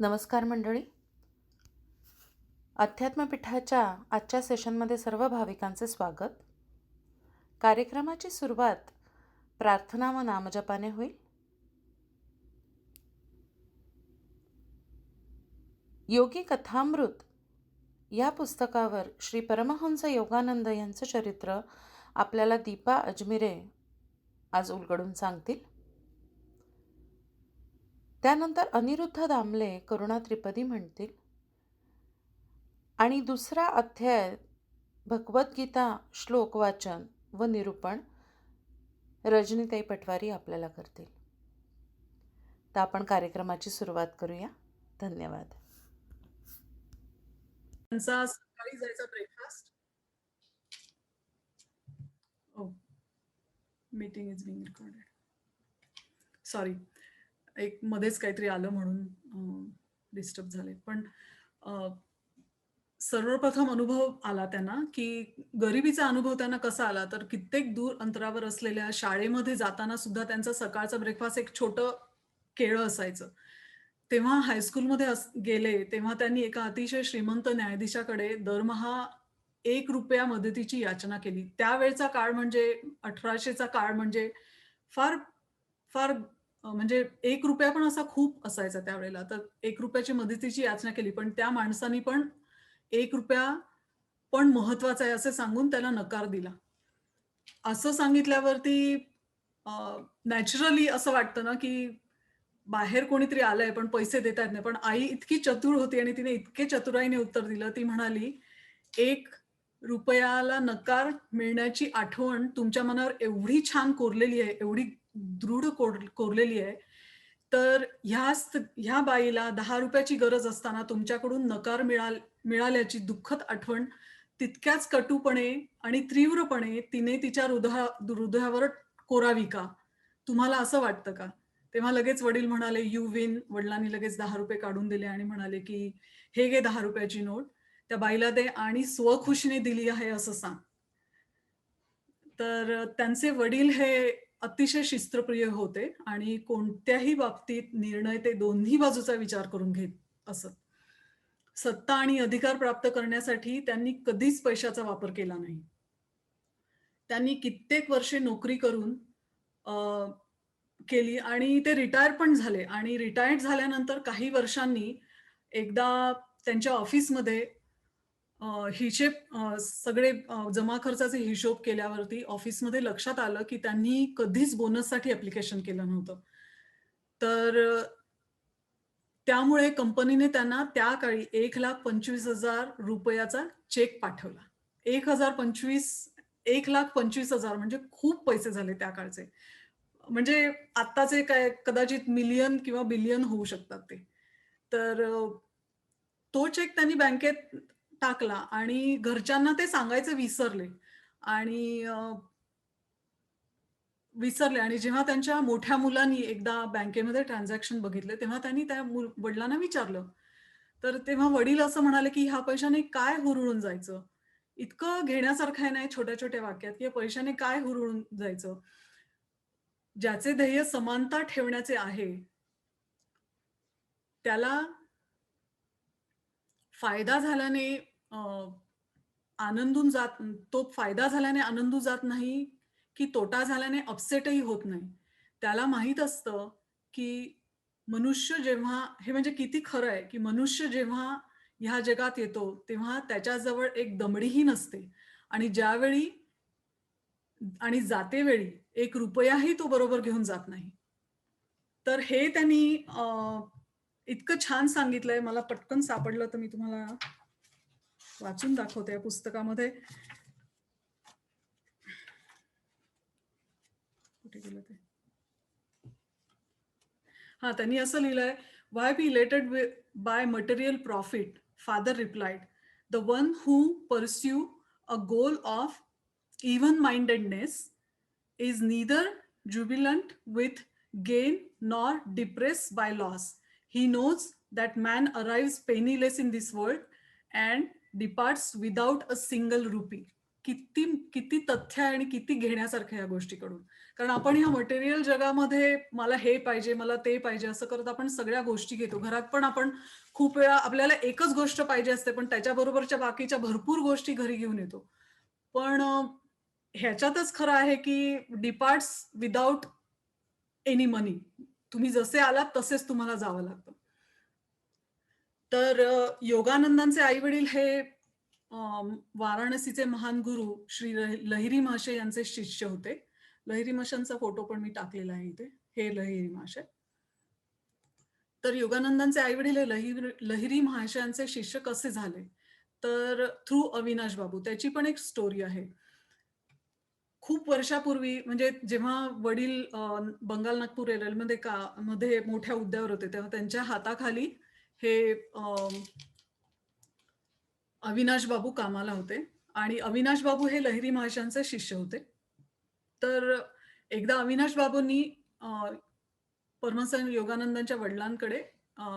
नमस्कार मंडळी. अध्यात्मपीठाच्या आजच्या सेशनमध्ये सर्व भाविकांचे स्वागत. कार्यक्रमाची सुरुवात प्रार्थना व नामजपाने होईल. योगी कथामृत या पुस्तकावर श्री परमहंस योगानंद यांचं चरित्र आपल्याला दीपा अजमिरे आज उलगडून सांगतील. त्यानंतर अनिरुद्ध दामले करुणा त्रिपदी म्हणतील आणि दुसरा अध्याय भगवद्गीता श्लोक वाचन व निरूपण रजनीताई पटवारी आपल्याला करतील. तर आपण कार्यक्रमाची सुरुवात करूया. धन्यवाद. त्यांचा सकाळी जायचा breakfast. Meeting is being recorded. Sorry, एक मध्येच काहीतरी आलं म्हणून डिस्टर्ब झाले. पण सर्वप्रथम अनुभव आला त्यांना की गरिबीचा अनुभव त्यांना कसा आला, तर कित्येक दूर अंतरावर असलेल्या शाळेमध्ये जाताना सुद्धा त्यांचा सकाळचा ब्रेकफास्ट एक छोटं केळं असायचं. तेव्हा हायस्कूलमध्ये गेले तेव्हा त्यांनी एका अतिशय श्रीमंत न्यायाधीशाकडे दरमहा ₹1 मदतीची याचना केली. त्यावेळचा काळ म्हणजे 1800चा काळ म्हणजे फार फार म्हणजे ₹1 पण असा खूप असायचा त्यावेळेला. तर ₹1 मदतीची याचना केली, पण त्या माणसानी पण ₹1 पण महत्वाचा आहे असे सांगून त्याला नकार दिला. असं सांगितल्यावरती नॅचरली असं वाटतं ना, की बाहेर कोणीतरी आलंय पण पैसे देता येत नाही. पण आई इतकी चतुर होती आणि तिने इतके चतुराईने उत्तर दिलं. ती म्हणाली, ₹1 ला नकार मिळण्याची आठवण तुमच्या मनावर एवढी छान कोरलेली आहे, एवढी दृढ कोरलेली आहे, तर ह्या बाईला ₹10 ची गरज असताना तुमच्याकडून नकार मिळाल्याची दुःखद आठवण तितक्याच कटूपणे आणि तीव्रपणे तिने तिच्या हृदयावर कोरावी का? तुम्हाला असं वाटतं का? तेव्हा लगेच वडील म्हणाले, "यू विन." वडिलांनी लगेच ₹10 काढून दिले आणि म्हणाले, की "हे घे ₹10 ची नोट. त्या बाईला दे आणि स्वखुशीने दिली आहे असं सांग." तर त्यांचे वडील हे अतिशय शिस्तप्रिय होते आणि कोणत्याही बाबतीत निर्णय ते दोन्ही बाजूचा विचार करून घेत असत. सत्ता आणि अधिकार प्राप्त करण्यासाठी त्यांनी कधीच पैशाचा वापर केला नाही. त्यांनी कित्येक वर्षे नोकरी करून केली आणि ते रिटायर पण झाले आणि रिटायर्ड झाल्यानंतर काही वर्षांनी एकदा त्यांच्या ऑफिसमध्ये हिशेब सगळे जमा खर्चाचे हिशोब केल्यावरती ऑफिसमध्ये लक्षात आलं, की त्यांनी कधीच बोनससाठी ॲप्लिकेशन केलं नव्हतं. तर त्यामुळे कंपनीने त्यांना त्या काळी ₹1,25,000 चा चेक पाठवला. 1,25,000 म्हणजे खूप पैसे झाले त्या काळचे. म्हणजे आत्ताचे काय कदाचित मिलियन किंवा बिलियन होऊ शकतात ते. तर तो चेक त्यांनी बँकेत टाकला आणि घरच्यांना ते सांगायचे विसरले आणि जेव्हा त्यांच्या मोठ्या मुलांनी एकदा बँकेमध्ये ट्रान्झॅक्शन बघितले, तेव्हा त्यांनी त्या वडिलांना विचारलं. तर तेव्हा वडील असं म्हणाले, की "ह्या पैशाने काय हुरळून जायचं? इतकं घेण्यासारखं आहे ना छोट्या-छोट्या वाक्यात, की या पैशाने काय हुरळून जायचं? ज्याचे ध्येय समानता ठेवण्याचे आहे, त्याला फायदा झाल्याने अ, आनंदून जात तो फायदा झाल्याने आनंदून जात नाही, की तोटा झाल्याने अपसेटही होत नाही. त्याला माहीत असतं, की मनुष्य जेव्हा हे म्हणजे किती खरं आहे, की मनुष्य जेव्हा ह्या जगात येतो, तेव्हा त्याच्याजवळ एक दमडीही नसते आणि ज्यावेळी आणि जातेवेळी ₹1 तो बरोबर घेऊन जात नाही. तर हे त्यांनी इतकं छान सांगितलंय, मला पटकन सापडलं तर मी तुम्हाला वाचून दाखवते या पुस्तकामध्ये. कुठे गेलं ते? हां, त्यांनी असं लिहिलंय, "why be elated by material profit?" Father replied, "the one who pursue a goal of even mindedness is neither jubilant with gain nor depressed by loss. He knows that man arrives penniless in this world and departs without a single rupee." किती किती तथ्य आहे आणि किती घेण्यासारखं आहे या गोष्टीकडून. कारण आपण ह्या मटेरियल जगामध्ये मला हे पाहिजे, मला ते पाहिजे असं करत आपण सगळ्या गोष्टी घेतो. घरात पण आपण खूप वेळा आपल्याला एकच गोष्ट पाहिजे असते, पण त्याच्याबरोबरच्या बाकीच्या भरपूर गोष्टी घरी घेऊन येतो. पण ह्याच्यातच खरं आहे की डिपार्ट्स विथआऊट एनी मनी. तुम्ही जसे आलात तसेच तुम्हाला जावं लागतं. तर योगानंदांचे आई-वडील हे वाराणसीचे महान गुरु श्री लहिरी महाशय यांचे शिष्य होते. लहिरी महाशयांचा फोटो पण मी टाकलेला आहे इथे. हे लहिरी महाशय. तर योगानंदांचे आई-वडील हे लहिरी महाशयांचे शिष्य कसे झाले? तर थ्रू अविनाश बाबू. त्याची पण एक स्टोरी आहे. खूप वर्षापूर्वी म्हणजे जेव्हा वडील बंगाल नागपूर रेल्वेमध्ये मध्ये मोठ्या हुद्द्यावर होते, तेव्हा त्यांच्या हाताखाली हे अविनाश बाबू कामाला होते आणि अविनाश बाबू हे लहिरी महाशयांचे शिष्य होते. तर एकदा अविनाश बाबूंनी अ, परमहंस योगानंदांच्या वडिलांकडे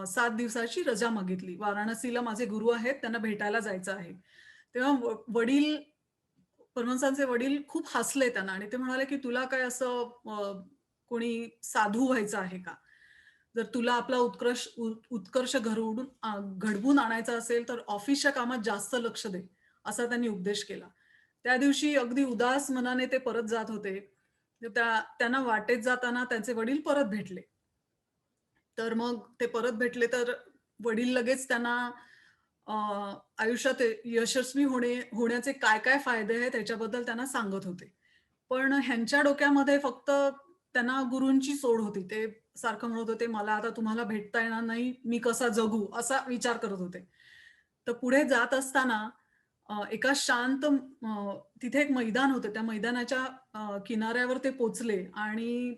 7 दिवसाची रजा मागितली. वाराणसीला माझे गुरु आहेत, त्यांना भेटायला जायचं आहे. तेव्हा वडील परमहंसांचे वडील खूप हसले त्यांना आणि ते म्हणाले, की "तुला काय असं कोणी साधू व्हायचं आहे का? जर तुला आपला उत्कर्ष घडवून आणायचा असेल, तर ऑफिसच्या कामात जास्त लक्ष दे." असा त्यांनी उपदेश केला. त्या दिवशी अगदी उदास मनाने ते परत जात होते. तर त्यांना वाटेत जाताना त्यांचे वडील परत भेटले. तर मग ते परत भेटले तर वडील लगेच त्यांना अ, आयुष्यात यशस्वी होण्याचे काय-काय फायदे आहेत त्याच्याबद्दल त्यांना सांगत होते. पण ह्यांच्या डोक्यामध्ये फक्त त्यांना गुरूंची सोड होती. ते सारखं म्हणत होते, "मला आता तुम्हाला भेटता येणार नाही, मी कसा जगू?" असा विचार करत होते. तर पुढे जात असताना एका शांत तिथे एक मैदान होतं. त्या मैदानाच्या किनाऱ्यावर ते पोहोचले आणि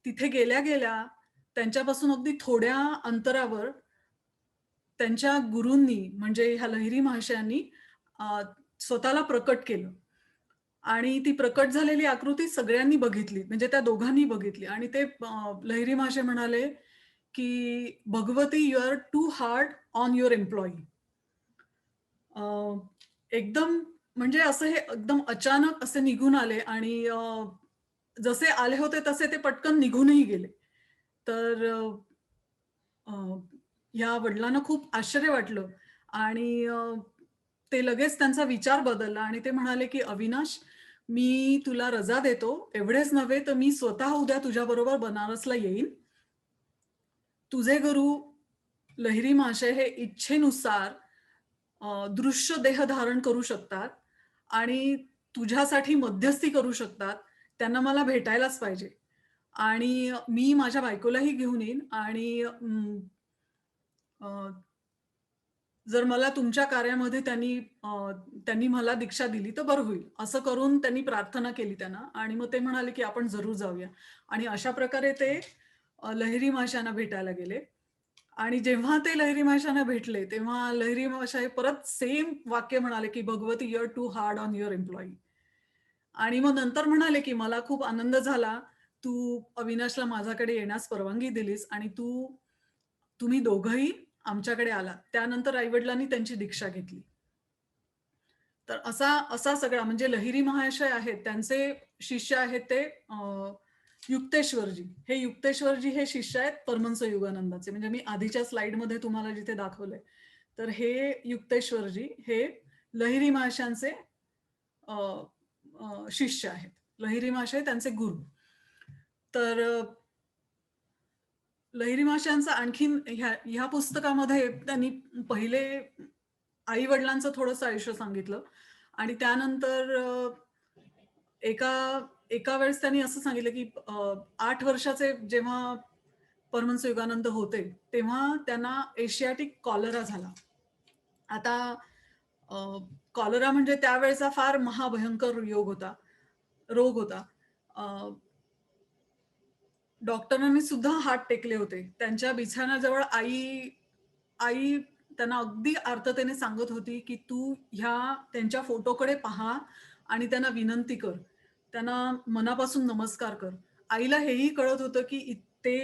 तिथे गेल्या-गेल्या त्यांच्यापासून अगदी थोड्या अंतरावर त्यांच्या गुरूंनी म्हणजे ह्या लहिरी महाशयांनी अ, स्वतःला प्रकट केलं आणि ती प्रकट झालेली आकृती सगळ्यांनी बघितली. म्हणजे त्या दोघांनी बघितली आणि ते लहिरी महाशय म्हणाले, की "Bhagwati you are too hard on your employee." अ, एकदम म्हणजे असं हे एकदम अचानक असे निघून आले आणि जसे आले होते तसे ते पटकन निघूनही गेले. तर अ, या वडिलांना खूप आश्चर्य वाटलं आणि ते लगेच त्यांचा विचार बदलला आणि ते म्हणाले, की "अविनाश, मी तुला रजा देतो. एवढेच नव्हे तर मी स्वतः उद्या तुझ्याबरोबर बनारसला येईन. तुझे गुरु लहिरी महाशय हे इच्छेनुसार दृश्य देह धारण करू शकतात आणि तुझ्यासाठी मध्यस्थी करू शकतात. त्यांना मला भेटायलाच पाहिजे आणि मी माझ्या बायकोलाही घेऊन येईन आणि अ, जर मला तुमच्या कार्यामध्ये त्यांनी मला दीक्षा दिली तर बरं होईल. असं करून त्यांनी प्रार्थना केली त्यांना आणि मग ते म्हणाले, की आपण जरूर जाऊया आणि अशा प्रकारे ते लहिरी माशांना भेटायला गेले आणि जेव्हा ते लहिरी माशांना भेटले, तेव्हा लहिरी माशा हे परत सेम वाक्य म्हणाले, की "Bhagwati you are too hard on your employee." आणि मग नंतर म्हणाले, की "मला खूप आनंद झाला. तू अविनाशला माझ्याकडे येण्यास परवानगी दिलीस आणि तुम्ही दोघंही आमच्याकडे आलात." त्यानंतर आई-वडिलांनी त्यांची दीक्षा घेतली. तर असा असा सगळा म्हणजे लहिरी महाशय आहेत, त्यांचे शिष्य आहेत ते युक्तेश्वरजी. हे युक्तेश्वरजी हे शिष्य आहेत परमहंस योगानंदाचे. म्हणजे मी आधीच्या स्लाइडमध्ये तुम्हाला जिथे दाखवलंय. तर हे युक्तेश्वरजी हे लहिरी महाशयांचे अ, शिष्य आहेत. लहिरी महाशय त्यांचे गुरु. तर लहिरी माशांचं आणखीन ह्या पुस्तकामध्ये त्यांनी पहिले आई-वडिलांचं थोडंसं आयुष्य सांगितलं आणि त्यानंतर एका एका वेळेस त्यांनी असं सांगितलं, की 8 वर्षाचे जेव्हा परमहंस योगानंद होते, तेव्हा त्यांना एशियाटिक कॉलरा झाला. आता अ, कॉलरा म्हणजे त्यावेळेचा फार महाभयंकर रोग होता. अ, डॉक्टरांनी सुद्धा हात टेकले होते. त्यांच्या बिछाण्याजवळ आई आई त्यांना अगदी आर्ततेने सांगत होती, की "तू त्यांच्या फोटोकडे पहा आणि त्यांना विनंती कर. त्यांना मनापासून नमस्कार कर." आईला हेही कळत होतं, की ते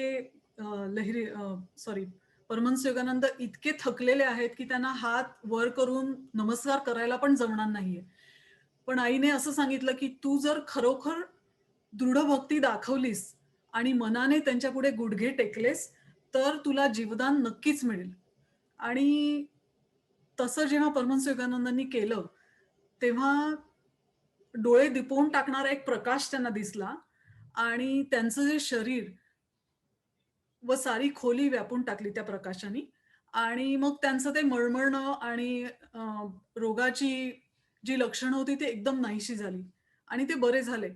अ, सॉरी परमहंस योगानंद इतके थकलेले आहेत, की त्यांना हात वर करून नमस्कार करायला पण जमणार नाहीये. पण आईने असं सांगितलं, की "तू जर खरोखर दृढ भक्ती दाखवलीस आणि मनाने त्यांच्यापुढे गुडघे टेकलेस, तर तुला जीवदान नक्कीच मिळेल." आणि तसं जेव्हा परमहंस योगानंदांनी केलं, तेव्हा डोळे दिपवून टाकणारा एक प्रकाश त्यांना दिसला आणि त्यांचं जे शरीर व सारी खोली व्यापून टाकली त्या प्रकाशाने आणि मग त्यांचं ते मळमळणं आणि अ, रोगाची जी लक्षणं होती ती एकदम नाहीशी झाली आणि ते बरे झाले.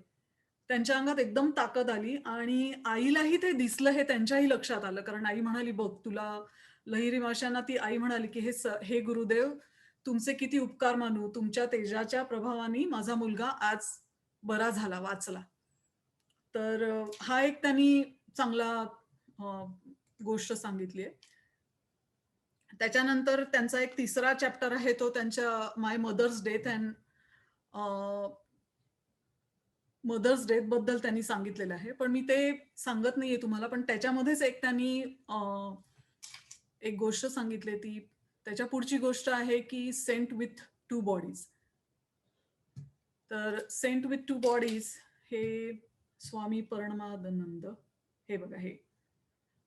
त्यांच्या अंगात एकदम ताकद आली आणि आईलाही ते दिसलं हे त्यांच्याही लक्षात आलं. कारण आई म्हणाली, "बघ तुला." लहिरी मावश्यांना ती आई म्हणाली, की "हे गुरुदेव, तुमचे किती उपकार मानू. तुमच्या तेजाच्या प्रभावाने माझा मुलगा आज बरा झाला, वाचला." तर हा एक त्यांनी चांगला अ, गोष्ट सांगितली आहे. त्याच्यानंतर त्यांचा एक तिसरा चॅप्टर आहे तो त्यांच्या my mother's death and mother's death बद्दल त्यांनी सांगितलेलं आहे. पण मी ते सांगत नाहीये तुम्हाला. पण त्याच्यामध्येच एक त्यांनी एक गोष्ट सांगितली ती त्याच्या पुढची गोष्ट आहे की सेंट विथ टू बॉडीज. तर सेंट विथ टू बॉडीज हे स्वामी परमानंद हे बघा हे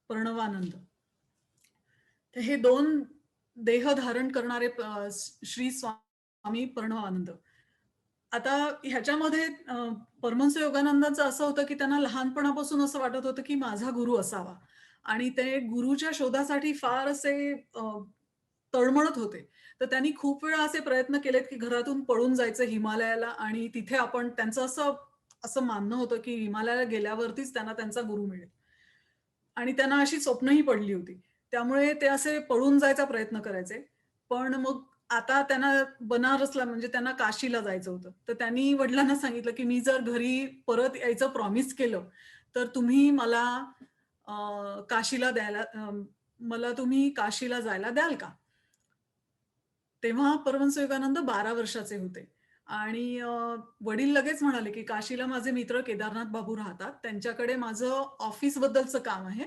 प्रणवानंद. तर हे 2 देह धारण करणारे श्री स्वामी प्रणवानंद. आता ह्याच्यामध्ये परमहंस योगानंदांचं असं होतं, की त्यांना लहानपणापासून असं वाटत होतं, की माझा गुरु असावा आणि ते गुरुच्या शोधासाठी फार असे तळमळत होते. तर त्यांनी खूप वेळा असे प्रयत्न केलेत, की घरातून पळून जायचं हिमालयाला आणि तिथे आपण त्यांचं असं असं मानणं होतं, की हिमालयाला गेल्यावरतीच त्यांना त्यांचा गुरु मिळेल. आणि त्यांना अशी स्वप्नही पडली होती. त्यामुळे ते असे पळून जायचा प्रयत्न करायचे. पण मग आता त्यांना बनारसला म्हणजे त्यांना काशीला जायचं होतं. तर त्यांनी वडिलांना सांगितलं, की "मी जर घरी परत यायचं प्रॉमिस केलं, तर तुम्ही मला काशीला मला तुम्ही काशीला जायला द्याल का?" तेव्हा परमहंस योगानंद 12 वर्षाचे होते आणि वडील लगेच म्हणाले, की "काशीला माझे मित्र केदारनाथ बाबू राहतात. त्यांच्याकडे माझं ऑफिसबद्दलचं काम आहे.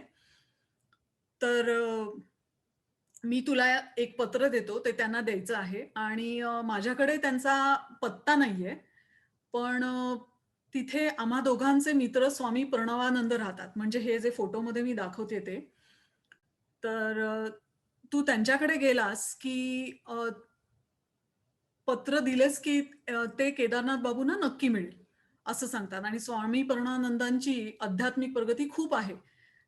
तर मी तुला एक पत्र देतो, ते त्यांना द्यायचं आहे आणि माझ्याकडे त्यांचा पत्ता नाहीये. पण तिथे आम्हा दोघांचे मित्र स्वामी प्रणवानंद राहतात. म्हणजे हे जे फोटोमध्ये मी दाखवते ते. तर तू त्यांच्याकडे गेलास, की पत्र दिलेस, की ते केदारनाथ बाबूंना नक्की मिळेल, असं सांगतात आणि स्वामी प्रणवानंदांची आध्यात्मिक प्रगती खूप आहे.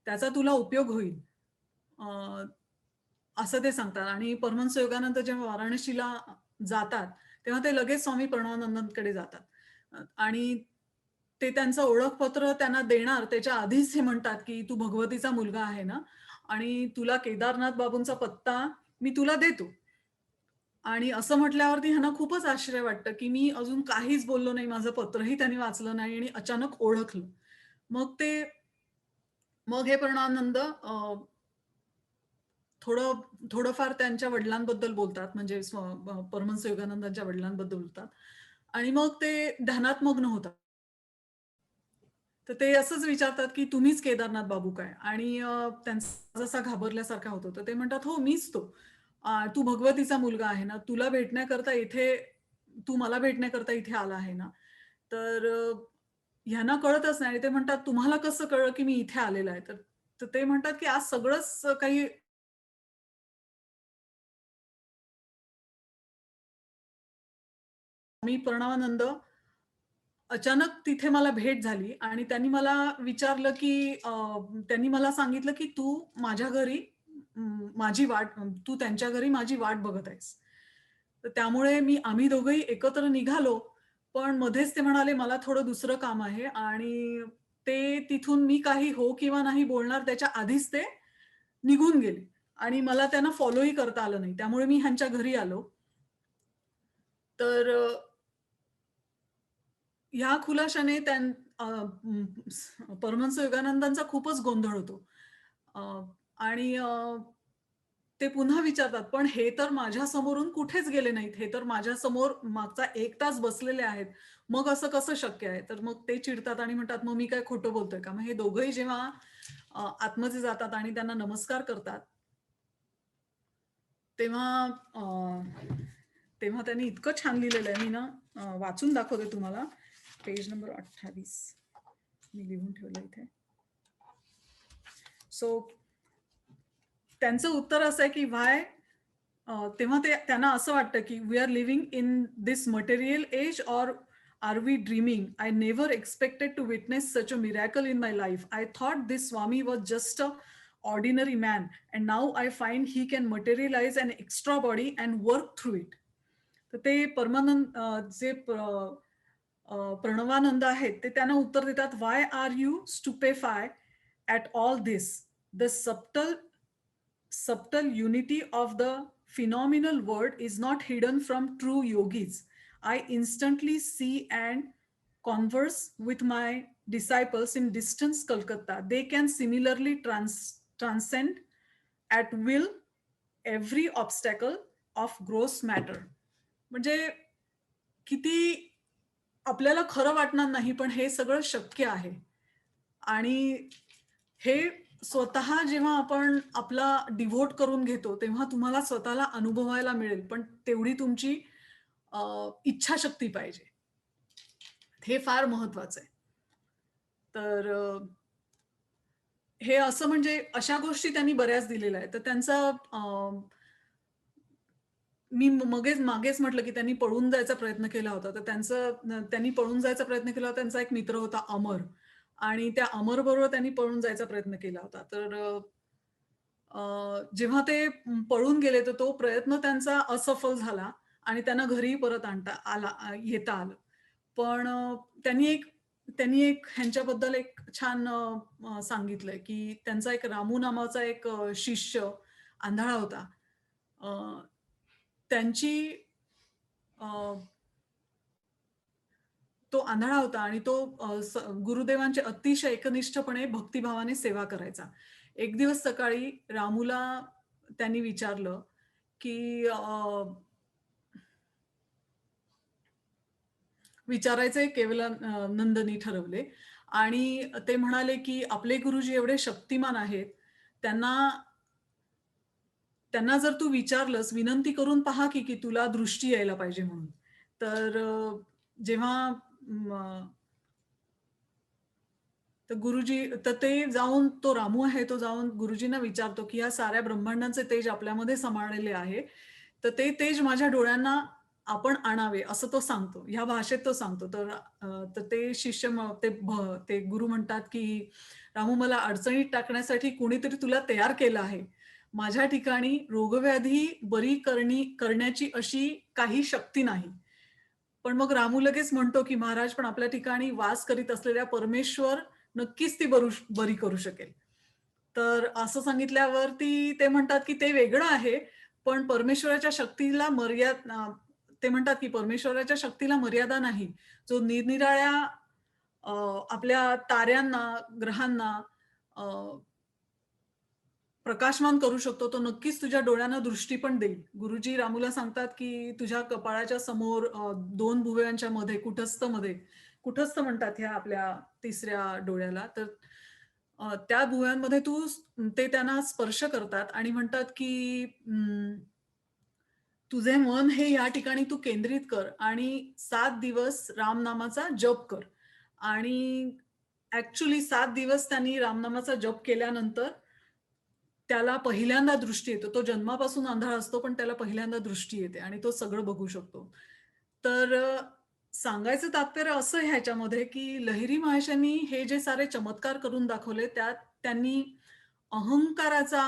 त्याचा तुला उपयोग होईल. अ, असं ते सांगतात आणि परमहंस योगानंद जेव्हा वाराणसीला जातात, तेव्हा ते लगेच स्वामी प्रणवानंदांकडे जातात. आणि ते त्यांचं ओळखपत्र त्यांना देणार त्याच्या आधीच हे म्हणतात, की "तू भगवतीचा मुलगा आहे ना आणि तुला केदारनाथ बाबूंचा पत्ता मी तुला देतो." आणि असं म्हटल्यावरती ह्यांना खूपच आश्चर्य वाटतं, की मी अजून काहीच बोललो नाही, माझं पत्रही त्यांनी वाचलं नाही आणि अचानक ओळखलं. मग ते मग हे प्रणवानंद थोडं थोडंफार त्यांच्या वडिलांबद्दल बोलतात, म्हणजे परमहंस योगानंदांच्या वडिलांबद्दल बोलतात आणि मग ते ध्यानात मग्न होतात. तर ते असंच विचारतात, की "तुम्हीच केदारनाथ बाबू काय?" आणि त्यांचा जसा घाबरल्यासारखा होतो. तर ते म्हणतात, "हो, मीच तो. तू भगवतीचा मुलगा आहे ना, तुला भेटण्याकरता इथे तू मला भेटण्याकरता इथे आला आहे ना." तर ह्यांना कळतच नाही आणि ते म्हणतात, "तुम्हाला कसं कळलं, की मी इथे आलेला आहे?" तर तर ते म्हणतात, की "आज सगळंच काही मी प्रणवानंद अचानक तिथे मला भेट झाली आणि त्यांनी मला विचारलं, की त्यांनी मला सांगितलं, की "तू माझ्या घरी माझी वाट तू त्यांच्या घरी माझी वाट बघत आहेस." तर त्यामुळे आम्ही दोघंही एकत्र निघालो. पण मध्येच ते म्हणाले, "मला थोडं दुसरं काम आहे" आणि ते तिथून मी काही हो किंवा नाही बोलणार त्याच्या आधीच ते निघून गेले आणि मला त्यांना फॉलोही करता आलं नाही. त्यामुळे मी ह्यांच्या घरी आलो. तर ह्या खुलाशाने परमहंस योगानंदांचा खूपच गोंधळ होतो. अ, आणि ते पुन्हा विचारतात, "पण हे तर माझ्यासमोरून कुठेच गेले नाहीत. हे तर माझ्यासमोर मागचा 1 तास बसलेले आहेत. मग असं कसं शक्य आहे?" तर मग ते चिडतात आणि म्हणतात, "मग मी काय खोटं बोलतोय का?" मग हे दोघंही जेव्हा आतमध्ये जातात आणि त्यांना नमस्कार करतात, तेव्हा अ, तेव्हा त्यांनी इतकं छान लिहिलेलं आहे. मी ना वाचून दाखवते तुम्हाला. पेज नंबर 28 मी लिहून ठेवलं इथे. सो त्यांचं उत्तर असं आहे की व्हाय तेव्हा त्यांना असं वाटतं की we are living in this material age or are we dreaming? I never expected to witness such a miracle in my life. I thought this swami was just a ordinary man and now I find he can materialise an extra body and work through it. तर ते परमानंद जे प्रणवानंद आहेत ते त्यांना उत्तर देतात, why are you stupefy at all this? The subtle unity of the phenomenal world is not hidden from true yogis. I instantly see and converse with my disciples in distant Kolkata. They can similarly transcend at will every obstacle of gross matter. म्हणजे किती आपल्याला खरं वाटणार नाही, पण हे सगळं शक्य आहे. आणि हे स्वतः जेव्हा आपण आपला डिव्होट करून घेतो, तेव्हा तुम्हाला स्वतःला अनुभवायला मिळेल. पण तेवढी तुमची इच्छाशक्ती पाहिजे. हे फार महत्वाचं आहे. तर हे असं म्हणजे अशा गोष्टी त्यांनी बऱ्याच दिलेल्या आहेत. तर त्यांचा मी मागेच म्हटलं, की त्यांनी पळून जायचा प्रयत्न केला होता. तर त्यांनी पळून जायचा प्रयत्न केला होता. त्यांचा एक मित्र होता अमर आणि त्या अमरबरोबर त्यांनी पळून जायचा प्रयत्न केला होता. तर जेव्हा ते पळून गेले, तर तो प्रयत्न त्यांचा असफल झाला आणि त्यांना घरी परत येता आलं. पण त्यांनी एक ह्यांच्याबद्दल एक छान सांगितलंय, की त्यांचा एक रामू नावाचा एक शिष्य आंधळा होता. अ, त्यांची अ, तो आंधळा होता आणि तो गुरुदेवांची अतिशय एकनिष्ठपणे भक्तिभावाने सेवा करायचा. एक दिवस सकाळी रामूला त्यांनी विचारलं, की विचारायचे केवलानंदनी ठरवले आणि ते म्हणाले, की आपले गुरुजी एवढे शक्तिमान आहेत, त्यांना त्यांना जर तू विचारलंस, विनंती करून पहा की तुला दृष्टी यायला पाहिजे म्हणून. तर जेव्हा तर ते जाऊन तो रामू आहे तो जाऊन गुरुजींना विचारतो, की "या साऱ्या ब्रह्मांडाचे तेज आपल्यामध्ये समाळलेले आहे. तर ते तेज माझ्या डोळ्यांना आपण आणावे," असं तो सांगतो. ह्या भाषेत तो सांगतो. तर ते शिष्य ते गुरु म्हणतात, की "रामू मला अडचणीत टाकण्यासाठी कुणीतरी तुला तयार केलं आहे. माझ्या ठिकाणी रोगव्याधी बरी करण्याची अशी काही शक्ती नाही." पण मग रामू लगेच म्हणतो, की "महाराज पण आपल्या ठिकाणी वास करीत असलेल्या परमेश्वर नक्कीच ती बरी करू शकेल." तर असं सांगितल्यावरती ते म्हणतात, की "ते वेगळं आहे, पण परमेश्वराच्या शक्तीला ते म्हणतात, की "परमेश्वराच्या शक्तीला मर्यादा नाही. जो निरनिराळ्या अ, आपल्या ताऱ्यांना, ग्रहांना अ, प्रकाशमान करू शकतो, तो नक्कीच तुझ्या डोळ्यांना दृष्टी पण देईल." गुरुजी रामूला सांगतात, की "तुझ्या कपाळाच्या समोर 2 भुवयांच्या मध्ये कुटस्थ म्हणतात ह्या आपल्या तिसऱ्या डोळ्याला. तर त्या भुवयांमध्ये ते त्यांना स्पर्श करतात आणि म्हणतात, की तुझे मन हे या ठिकाणी तू केंद्रित कर आणि 7 दिवस राम नामाचा जप कर." आणि ॲक्चुअली 7 दिवस त्यांनी रामनामाचा जप केल्यानंतर त्याला पहिल्यांदा दृष्टी येतो. तो जन्मापासून आंधळा असतो, पण त्याला पहिल्यांदा दृष्टी येते आणि तो सगळं बघू शकतो. तर सांगायचं तात्पर्य असं आहे ह्याच्यामध्ये, की लहिरी महाशयांनी हे जे सारे चमत्कार करून दाखवले, त्यात त्यांनी अहंकाराचा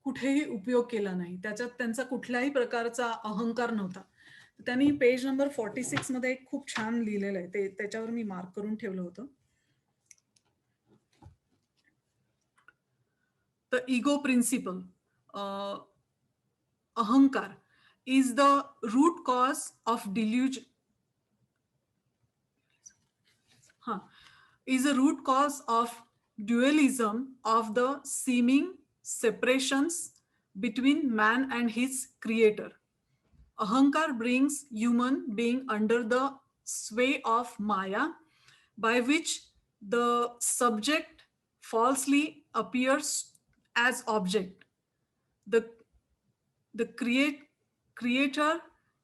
कुठेही उपयोग केला नाही. त्याच्यात त्यांचा कुठल्याही प्रकारचा अहंकार नव्हता. त्यांनी पेज नंबर 46 मध्ये एक खूप छान लिहिलेलं आहे. त्याच्यावर मी मार्क करून ठेवलं होतं. The ego principle, ahankar, is the root cause of delusion. Huh, is a root cause of dualism of the seeming separations between man and his creator. Ahankar brings human being under the sway of Maya, by which the subject falsely appears as object. The, the creator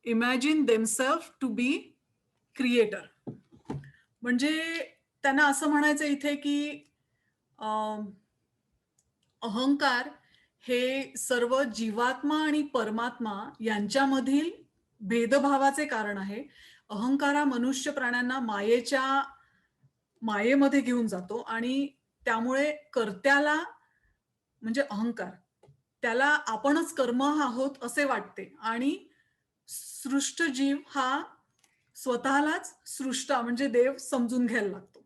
imagine themselves to be creator. म्हणजे त्यांना असं म्हणायचं इथे, की अ, अहंकार हे सर्व जीवात्मा आणि परमात्मा यांच्यामधील भेदभावाचे कारण आहे. अहंकार हा मनुष्य प्राण्यांना मायेमध्ये घेऊन जातो आणि त्यामुळे कर्त्याला म्हणजे अहंकार, त्याला आपणच कर्म आहोत असे वाटते आणि सृष्ट जीव हा स्वतःलाच सृष्टा म्हणजे देव समजून घ्यायला लागतो.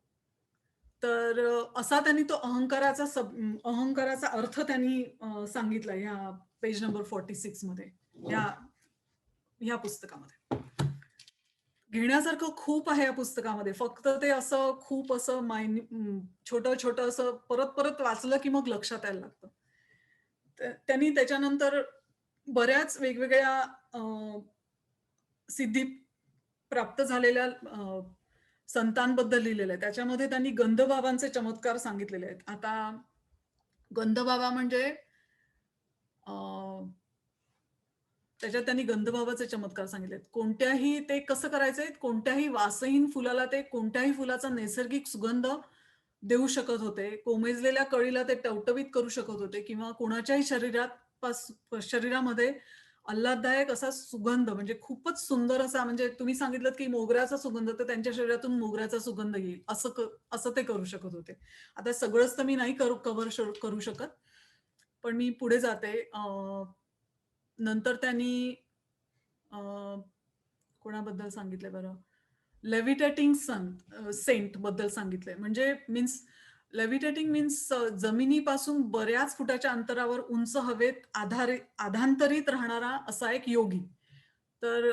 तर असा त्यांनी तो अहंकाराचा अर्थ त्यांनी सांगितला ह्या पेज नंबर 46 मध्ये ह्या ह्या पुस्तकामध्ये. घेण्यासारखं खूप आहे या पुस्तकामध्ये. फक्त ते असं खूप असं छोटं-छोटं असं परत-परत वाचलं की मग लक्षात यायला लागतं. त्यांनी त्याच्यानंतर बऱ्याच वेगवेगळ्या अ, सिद्धी प्राप्त झालेल्या संतांबद्दल लिहिलेलं आहे. त्याच्यामध्ये त्यांनी गंधबाबांचे चमत्कार सांगितलेले आहेत. आता गंधबाबा म्हणजे अ, त्याच्यात त्यांनी गंधबाबाचे चमत्कार सांगितलेत. कोणत्याही ते कसं करायचंय, कोणत्याही वासहीन फुलाला ते कोणत्याही फुलाचा नैसर्गिक सुगंध देऊ शकत होते. कोमेजलेल्या कळीला ते टवटवीत करू शकत होते किंवा कुणाच्याही शरीरामध्ये आल्हाददायक असा सुगंध म्हणजे खूपच सुंदर असा म्हणजे तुम्ही सांगितलत, की मोगऱ्याचा सुगंध तर त्यांच्या शरीरातून मोगऱ्याचा सुगंध येईल असं ते करू शकत होते. आता सगळंच तर मी नाही करू शकत. पण मी पुढे जाते. नंतर त्यांनी अ, कोणाबद्दल सांगितलंय बरं? लेव्हिटेटिंग सेंट बद्दल सांगितलंय. म्हणजे लेव्हिटेटिंग मीन्स जमिनीपासून बऱ्याच फुटाच्या अंतरावर उंच हवेत अधांतरित राहणारा असा एक योगी. तर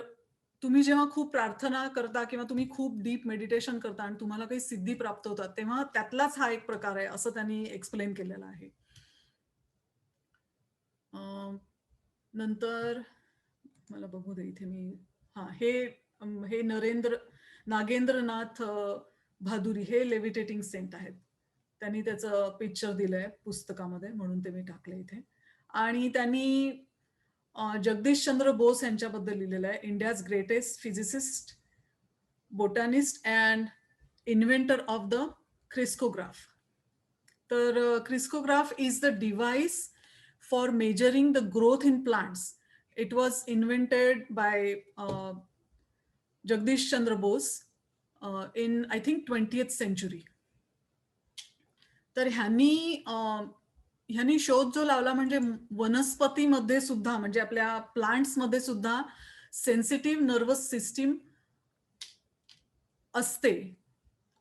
तुम्ही जेव्हा खूप प्रार्थना करता किंवा तुम्ही खूप डीप मेडिटेशन करता आणि तुम्हाला काही सिद्धी प्राप्त होतात, तेव्हा त्यातलाच हा एक प्रकार आहे, असं त्यांनी एक्सप्लेन केलेलं आहे. अ, नंतर मला बघू दे इथे मी हां, हे नागेंद्रनाथ भादुरी हे लेव्हिटेटिंग सेंट आहेत. त्यांनी त्याचं पिक्चर दिलंय पुस्तकामध्ये म्हणून ते मी टाकलं इथे. आणि त्यांनी जगदीशचंद्र बोस यांच्याबद्दल लिहिलेलं आहे. India's greatest physicist, botanist and inventor of the crescograph. तर crescograph is the device for measuring the growth in plants. It was invented by Jagadish Chandra Bose in I think 20th century. तर ह्यांनी शोध जो लावला म्हणजे वनस्पतीमध्ये सुद्धा म्हणजे आपल्या प्लांट्समध्ये सुद्धा सेन्सिटिव्ह नर्व्हस सिस्टीम असते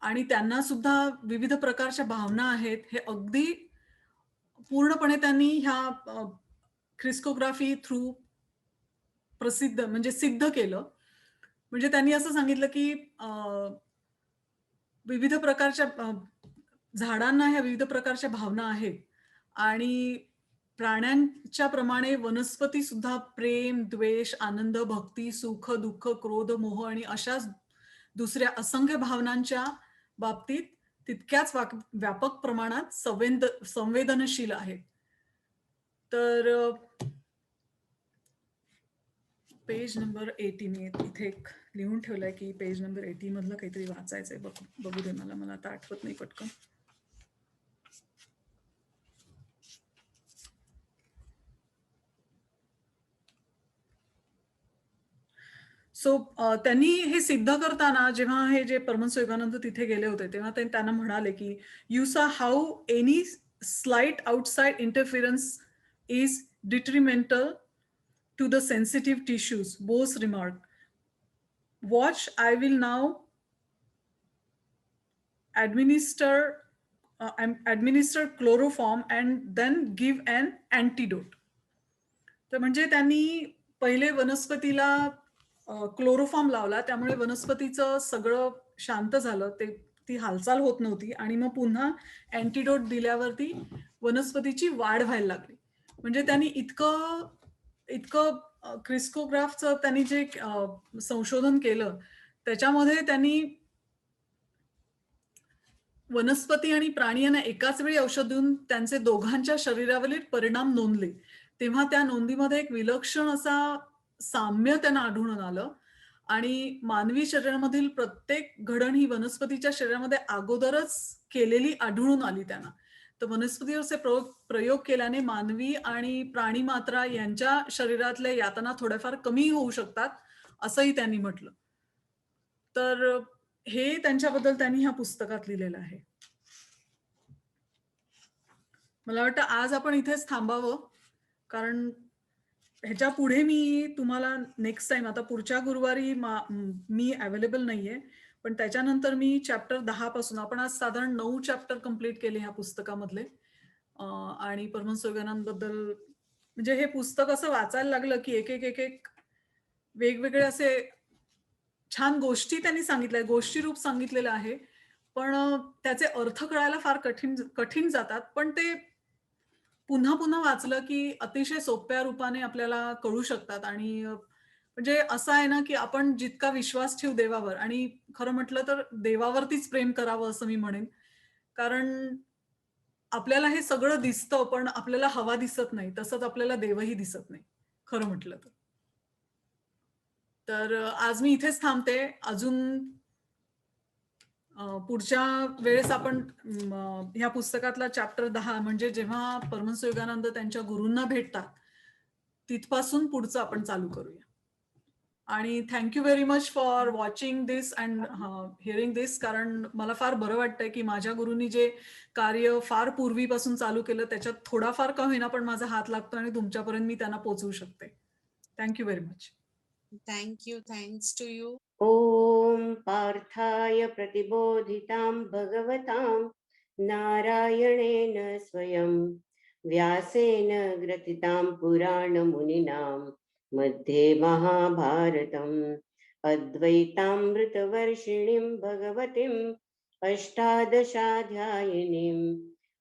आणि त्यांना सुद्धा विविध प्रकारच्या भावना आहेत. हे अगदी पूर्णपणे त्यांनी ह्या क्रिस्कोग्राफी थ्रू प्रसिद्ध म्हणजे सिद्ध केलं. म्हणजे त्यांनी असं सांगितलं, की विविध प्रकारच्या झाडांना ह्या विविध प्रकारच्या भावना आहेत आणि प्राण्यांच्या प्रमाणे वनस्पती सुद्धा प्रेम, द्वेष, आनंद, भक्ती, सुख, दुःख, क्रोध, मोह आणि अशाच दुसऱ्या असंख्य भावनांच्या बाबतीत तितक्याच व्यापक प्रमाणात संवेदनशील आहेत. तर पेज नंबर 80 मी इथे एक लिहून ठेवलंय, की पेज नंबर 80 मधलं काहीतरी वाचायचंय. बघू दे मला आता आठवत नाही पटकन. सो त्यांनी हे सिद्ध करताना जेव्हा हे जे परमहंस योगानंद तिथे गेले होते, तेव्हा ते त्यांना म्हणाले, की "you saw how any slight outside interference is detrimental to the sensitive tissues." Bose remarked. "Watch, I will now administer administer chloroform and then give an antidote." तर म्हणजे त्यांनी पहिले वनस्पतीला क्लोरोफॉर्म लावला. त्यामुळे वनस्पतीचं सगळं शांत झालं. ती हालचाल होत नव्हती आणि मग पुन्हा अँटिडोट दिल्यावरती वनस्पतीची वाढ व्हायला लागली. म्हणजे त्यांनी इतकं इतकं क्रिस्कोग्राफचं त्यांनी जे संशोधन केलं, त्याच्यामध्ये त्यांनी वनस्पती आणि प्राणी यांना एकाच वेळी औषध देऊन त्यांचे दोघांच्या शरीरावरील परिणाम नोंदले. तेव्हा त्या नोंदीमध्ये एक विलक्षण असा साम्य त्यांना आढळून आलं आणि मानवी शरीरामधील प्रत्येक घडण ही वनस्पतीच्या शरीरामध्ये अगोदरच केलेली आढळून आली त्यांना. तर वनस्पतीवरचे प्रयोग प्रयोग केल्याने मानवी आणि प्राणी मात्रा यांच्या शरीरातल्या यातना थोड्याफार कमी होऊ शकतात, असंही त्यांनी म्हटलं. तर हे त्यांच्याबद्दल त्यांनी ह्या पुस्तकात लिहिलेलं आहे. मला वाटतं आज आपण इथेच थांबावं. कारण ह्याच्या पुढे मी तुम्हाला नेक्स्ट टाईम आता पुढच्या गुरुवारी मी अवेलेबल नाहीये. पण त्याच्यानंतर मी चॅप्टर 10 पासून आपण आज साधारण 9 चॅप्टर कंप्लीट केले ह्या पुस्तकामधले. आणि परमहंस योगानंदबद्दल म्हणजे हे पुस्तक असं वाचायला लागलं, की एक वेगवेगळे असे छान गोष्टी त्यांनी सांगितल्या, गोष्टीरूप सांगितलेलं आहे. पण त्याचे अर्थ कळायला फार कठीण कठीण जातात. पण ते पुन्हा-पुन्हा वाचलं, की अतिशय सोप्या रूपाने आपल्याला कळू शकतात आणि म्हणजे असं आहे ना, की आपण जितका विश्वास ठेवू देवावर आणि खरं म्हटलं तर देवावरतीच प्रेम करावं असं मी म्हणेन. कारण आपल्याला हे सगळं दिसतं, पण आपल्याला हवा दिसत नाही. तसंच आपल्याला देवही दिसत नाही, खरं म्हटलं तर. तर आज मी इथेच थांबते. अजून पुढच्या वेळेस आपण ह्या पुस्तकातला चॅप्टर 10 म्हणजे जेव्हा परमहंस योगानंद त्यांच्या गुरूंना भेटतात, तिथपासून पुढचं आपण चालू करूया. आणि thank you very much for watching this and hearing this कारण मला फार बरं वाटतंय, की माझ्या गुरूंनी जे कार्य फार पूर्वीपासून चालू केलं, त्याच्यात थोडाफार का होईना पण माझा हात लागतो आणि तुमच्यापर्यंत मी त्यांना पोहोचवू शकते. Thank you very much. Thank you. Thanks to you. ॐ पार्थाय प्रतिबोधितां भगवतां नारायणेन स्वयं व्यासेन ग्रथितां पुराणमुनिनां मध्ये महाभारतम् अद्वैतामृतवर्षिणीं भगवतीम् अष्टादशाध्यायिनीम्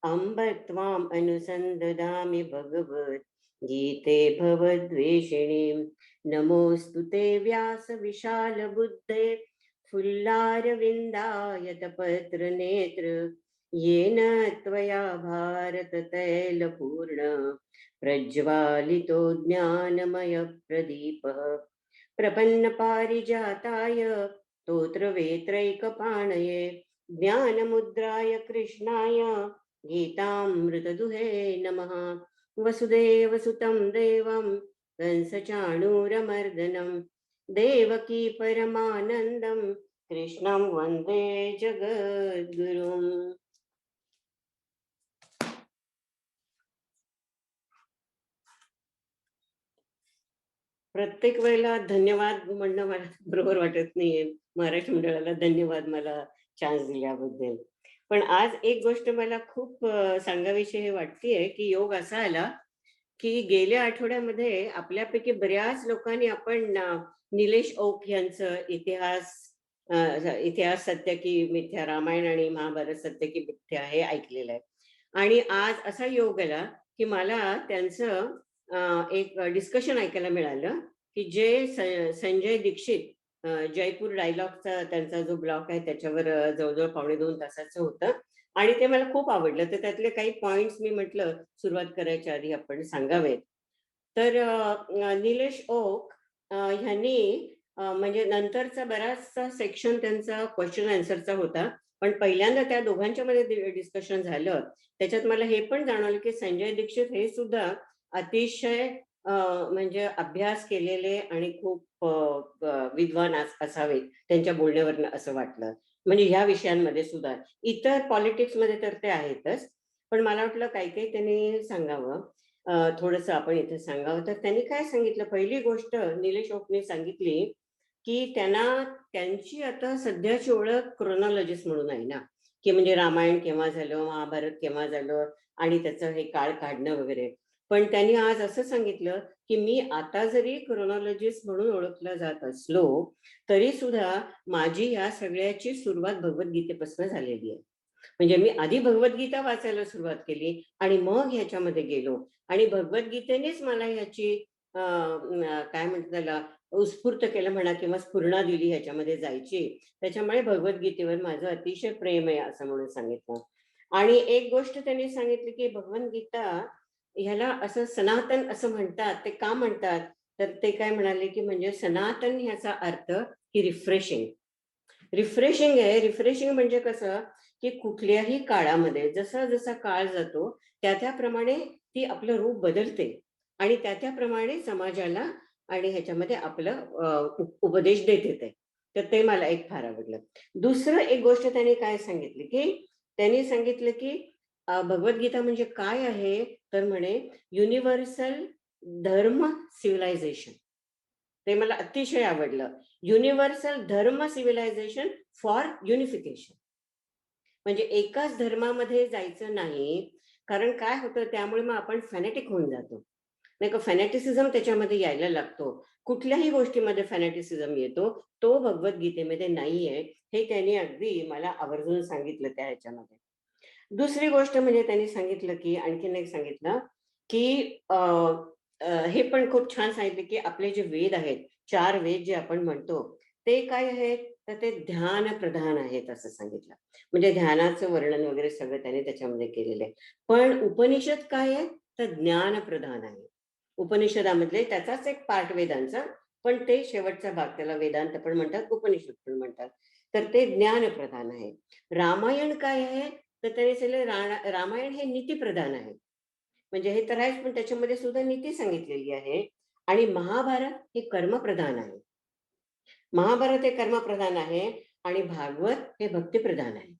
अम्ब त्वाम् अनुसन्ददामि भगवत् गीते भवद्वेषिणीम् नमोऽस्तु ते व्यासविशालबुद्धे फुल्लारविन्दायतपत्रनेत्र येन त्वया भारततैलपूर्ण प्रज्वालितो ज्ञानमयप्रदीपः प्रपन्नपारिजाताय स्तोत्रवेत्रैकपाणये ज्ञानमुद्राय कृष्णाय गीतामृतदुहे नमः वसुदेवसुतं देवं कंसचाणूरमर्दनं देवकी परमानन्दं कृष्णं वन्दे जगद्गुरुम्. प्रत्येक वेळेला धन्यवाद म्हणणं मला बरोबर वाटत नाहीये. मराठी मंडळाला धन्यवाद मला चान्स दिल्याबद्दल. पण आज एक गोष्ट मला खूप सांगावीशी वाटतेय, की योग असा आला की गेल्या आठवड्यामध्ये आपल्यापैकी बऱ्याच लोकांनी आपण निलेश ओक यांचं इतिहास सत्य की मिथ्या, रामायण आणि महाभारत सत्य की मिथ्या हे ऐकलेलं आहे. आणि आज असा योग आला की मला त्यांचं एक डिस्कशन ऐकायला मिळालं की जे संजय दीक्षित जयपूर डायलॉगचा त्यांचा जो ब्लॉग आहे त्याच्यावर जवळजवळ 2.5 तासाचं होतं आणि ते मला खूप आवडलं. तर त्यातले काही पॉइंट्स मी म्हटलं सुरुवात करायच्या आधी आपण सांगावेत. तर निलेश ओक ह्यांनी म्हणजे नंतरचा बराचसा सेक्शन त्यांचा क्वेश्चन आन्सरचा होता. पण पहिल्यांदा त्या दोघांच्या मध्ये डिस्कशन झालं. त्याच्यात मला हे पण जाणवलं की संजय दीक्षित हे सुद्धा अतिशय म्हणजे अभ्यास केलेले आणि खूप विद्वान असावेत त्यांच्या बोलण्यावरनं असं वाटलं. म्हणजे ह्या विषयांमध्ये सुद्धा इतर पॉलिटिक्समध्ये तर ते आहेतच. पण मला वाटलं काही काही त्यांनी सांगावं. थोडंसं आपण इथे सांगावं. तर त्यांनी काय सांगितलं, पहिली गोष्ट निलेश ओकने सांगितली की त्यांना त्यांची आता सध्याची ओळख क्रोनॉलॉजिस्ट म्हणून आहे ना, की म्हणजे रामायण केव्हा झालं, महाभारत केव्हा झालं आणि त्याचं हे काळ काढणं वगैरे. पण त्यांनी आज असं सांगितलं की मी आता जरी क्रोनॉलॉजिस्ट म्हणून ओळखला जात असलो तरी सुद्धा माझी या सगळ्याची सुरुवात भगवद्गीतेपासून झालेली आहे. म्हणजे मी आधी भगवद्गीता वाचायला सुरुवात केली आणि मग ह्याच्यामध्ये गेलो आणि भगवद्गीतेनेच मला ह्याची काय म्हणतात त्याला उत्स्फूर्त केलं म्हणा किंवा स्फुरणा दिली ह्याच्यामध्ये जायची. त्याच्यामुळे भगवद्गीतेवर माझं अतिशय प्रेम आहे असं म्हणून सांगितलं. आणि एक गोष्ट त्यांनी सांगितली की भगवद्गीता ह्याला असं सनातन असं म्हणतात. ते का म्हणतात? तर ते काय म्हणाले की म्हणजे सनातन ह्याचा अर्थ की रिफ्रेशिंग. रिफ्रेशिंग आहे. रिफ्रेशिंग म्हणजे कसं, की कुठल्याही काळामध्ये जसा जसा काळ जातो त्याप्रमाणे ती आपलं रूप बदलते आणि त्याप्रमाणे समाजाला आणि ह्याच्यामध्ये आपलं उपदेश देते ते. तर ते मला एक फार आवडलं. दुसरं एक गोष्ट त्यांनी काय सांगितली, की त्यांनी सांगितलं की भगवद्गीता म्हणजे काय आहे, तर म्हणे युनिव्हर्सल धर्म सिव्हिलायझेशन. ते मला अतिशय आवडलं. युनिव्हर्सल धर्म सिव्हिलायझेशन फॉर युनिफिकेशन. म्हणजे एकाच धर्मामध्ये जायचं नाही, कारण काय होतं त्यामुळे मग आपण फॅनेटिक होऊन जातो, नाही का. फॅनेटिसिझम त्याच्यामध्ये यायला लागतो. कुठल्याही गोष्टीमध्ये फॅनेटिसिझम येतो, तो भगवद्गीतेमध्ये नाहीये. हे त्यांनी अगदी मला आवर्जून सांगितलं त्या ह्याच्यामध्ये. दुसरी गोष्ट म्हणजे त्यांनी सांगितलं की आणखीन एक सांगितलं की हे पण खूप छान सांगितलं की आपले जे वेद आहेत, 4 वेद जे आपण म्हणतो, ते काय आहेत, तर ते ध्यान प्रधान आहेत असं सांगितलं. म्हणजे ध्यानाचं वर्णन वगैरे सगळं त्यांनी त्याच्यामध्ये केलेलं आहे. पण उपनिषद काय आहे, तर ज्ञान प्रधान आहे. उपनिषदामधले त्याचाच एक पार्ट वेदांचा, पण ते शेवटचा भाग, त्याला वेदांत पण म्हणतात, उपनिषद पण म्हणतात. तर ते ज्ञान प्रधान आहे. रामायण काय आहे, तर त्यांनी सांगितलं रामायण हे नीतिप्रधान आहे. म्हणजे हे तर आहेच, पण त्याच्यामध्ये सुद्धा नीती सांगितलेली आहे. आणि महाभारत हे कर्मप्रधान आहे. महाभारत हे कर्मप्रधान आहे आणि भागवत हे भक्तिप्रधान आहे.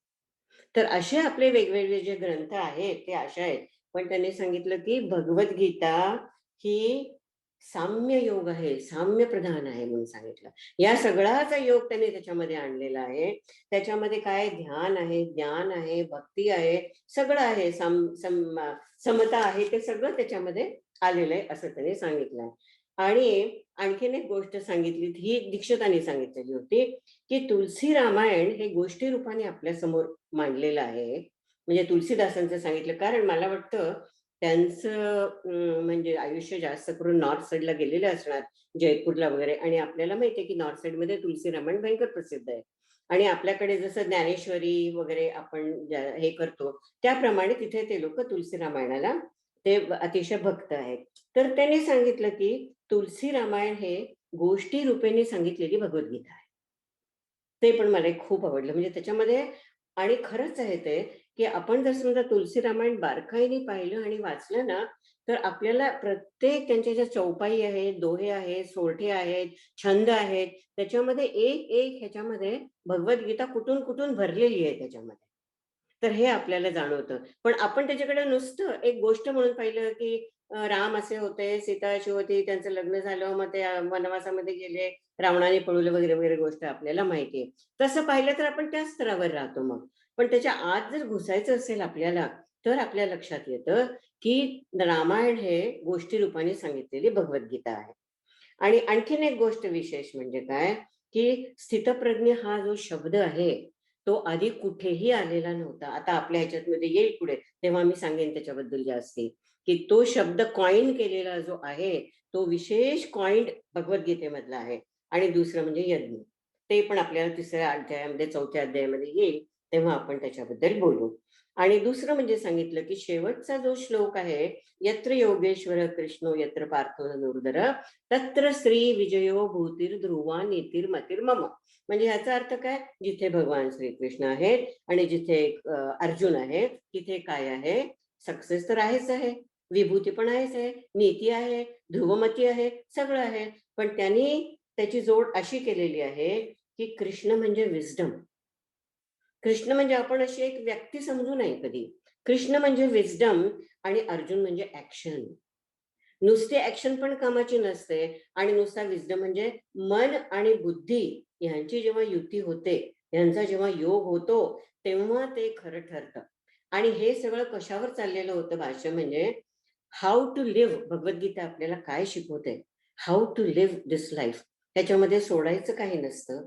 तर असे आपले वेगवेगळे जे ग्रंथ आहेत ते असे आहेत. पण त्यांनी सांगितलं की भगवद्गीता ही साम्य योग आहे, साम्य प्रधान आहे म्हणून सांगितलं. या सगळ्याचा योग त्यांनी त्याच्यामध्ये आणलेला आहे. त्याच्यामध्ये काय ध्यान आहे, ज्ञान आहे, भक्ती आहे, सगळं आहे, समता आहे, ते सगळं त्याच्यामध्ये आलेलं आहे असं त्यांनी सांगितलं. आणि आणखीन एक गोष्ट सांगितली, ही दीक्षितांनी सांगितलेली होती, की तुलसी रामायण हे गोष्टी रूपाने आपल्या समोर मांडलेलं आहे. म्हणजे तुलसीदासांचं सांगितलं, कारण मला वाटतं त्यांचं म्हणजे आयुष्य जास्त करून नॉर्थ साईडला गेलेलं असणार, जयपूरला वगैरे. आणि आपल्याला माहितीये की नॉर्थ साईडमध्ये तुलसी रामायण भयंकर प्रसिद्ध आहे. आणि आपल्याकडे जसं ज्ञानेश्वरी वगैरे आपण हे करतो, त्याप्रमाणे तिथे ते लोक तुलसी रामायणाला ते अतिशय भक्त आहेत. तर त्यांनी सांगितलं की तुलसी रामायण हे गोष्टी रूपेने सांगितलेली भगवद्गीता आहे. ते पण मला एक खूप आवडलं. म्हणजे त्याच्यामध्ये आणि खरंच आहे ते, की आपण जर समजा तुलसी रामायण बारकाईने पाहिलं आणि वाचलं ना, तर आपल्याला प्रत्येक त्यांच्या ज्या चौपाई आहेत, दोहे आहेत, सोरठे आहेत, छंद आहेत, त्याच्यामध्ये एक एक ह्याच्यामध्ये भगवद्गीता कुठून कुठून भरलेली आहे त्याच्यामध्ये. तर हे आपल्याला जाणवतं. पण आपण त्याच्याकडे नुसतं एक गोष्ट म्हणून पाहिलं की राम असे होते, सीता अशी होती, त्यांचं लग्न झालं, मग ते वनवासामध्ये गेले, रावणाने पळवलं वगैरे वगैरे गोष्ट आपल्याला माहिती आहे. तसं पाहिलं तर आपण त्याच स्तरावर राहतो मग. पण त्याच्या आत जर घुसायचं असेल आपल्याला, तर आपल्या लक्षात येतं की रामायण हे गोष्टी रूपाने सांगितलेली भगवद्गीता आहे. आणि आणखीन एक गोष्ट विशेष म्हणजे काय, की स्थितप्रज्ञ हा जो शब्द आहे, तो आधी कुठेही आलेला नव्हता. आता आपल्या ह्याच्यामध्ये येईल पुढे, तेव्हा मी सांगेन त्याच्याबद्दल जास्ती, की तो शब्द कॉइन केलेला जो आहे, तो विशेष कॉइंड भगवद्गीतेमधला आहे. आणि दुसरं म्हणजे यज्ञ. ते पण आपल्याला 3ऱ्या अध्यायामध्ये, 4थ्या अध्यायामध्ये येईल, तेव्हा आपण त्याच्याबद्दल बोलू. आणि दुसरं म्हणजे सांगितलं की शेवटचा जो श्लोक आहे, यत्र योगेश्वर कृष्णो यत्र पार्थो धनुर्धर तत्र श्री विजयो भूतीर ध्रुवा नीतीर मतिर्मम. म्हणजे ह्याचा अर्थ काय, जिथे भगवान श्रीकृष्ण आहेत आणि जिथे अर्जुन आहे, तिथे काय आहे, सक्सेस तर आहेच आहे, विभूती पण आहेच आहे, नीती आहे, ध्रुवमती आहे, सगळं आहे. पण त्यांनी त्याची जोड अशी केलेली आहे की कृष्ण म्हणजे विजडम. कृष्ण म्हणजे आपण अशी एक व्यक्ती समजू नये कधी. कृष्ण म्हणजे विजडम आणि अर्जुन म्हणजे ऍक्शन. नुसती ऍक्शन पण कामाची नसते. आणि नुसता विजडम म्हणजे मन आणि बुद्धी यांची जेव्हा युती होते, यांचा जेव्हा योग होतो, तेव्हा ते खरं ठरतं. आणि हे सगळं कशावर चाललेलं होतं भाष्य, म्हणजे हाऊ टू लिव्ह. भगवद्गीता आपल्याला काय शिकवते, how to live this life. त्याच्यामध्ये सोडायचं काही नसतं.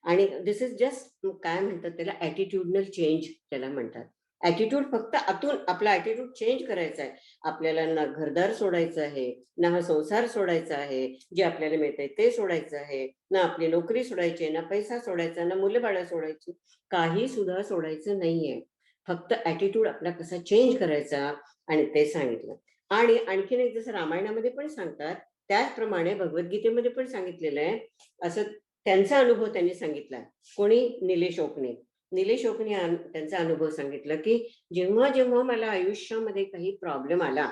आणि दिस इज जस्ट काय म्हणतात त्याला, ऍटिट्यूडनल चेंज त्याला म्हणतात. ऍटिट्यूड फक्त आतून आपला ऍटिट्यूड चेंज करायचा आहे. आपल्याला ना घरदार सोडायचं आहे, ना हा संसार सोडायचा आहे, जे आपल्याला मिळतंय ते सोडायचं आहे, ना आपली नोकरी सोडायची, ना पैसा सोडायचा, ना मुलं बाळं सोडायची, काही सुद्धा सोडायचं नाहीये. फक्त ऍटिट्यूड आपला कसा चेंज करायचा, आणि ते सांगितलं. आणि आणखीन एक, जसं रामायणामध्ये पण सांगतात त्याचप्रमाणे भगवद्गीतेमध्ये पण सांगितलेलं आहे. असं त्यांचा अनुभव त्यांनी सांगितला. कोणी? निलेश ओकणे. निलेश ओकणे त्यांचा अनुभव सांगितलं की जेव्हा जेव्हा मला आयुष्यामध्ये काही प्रॉब्लेम आला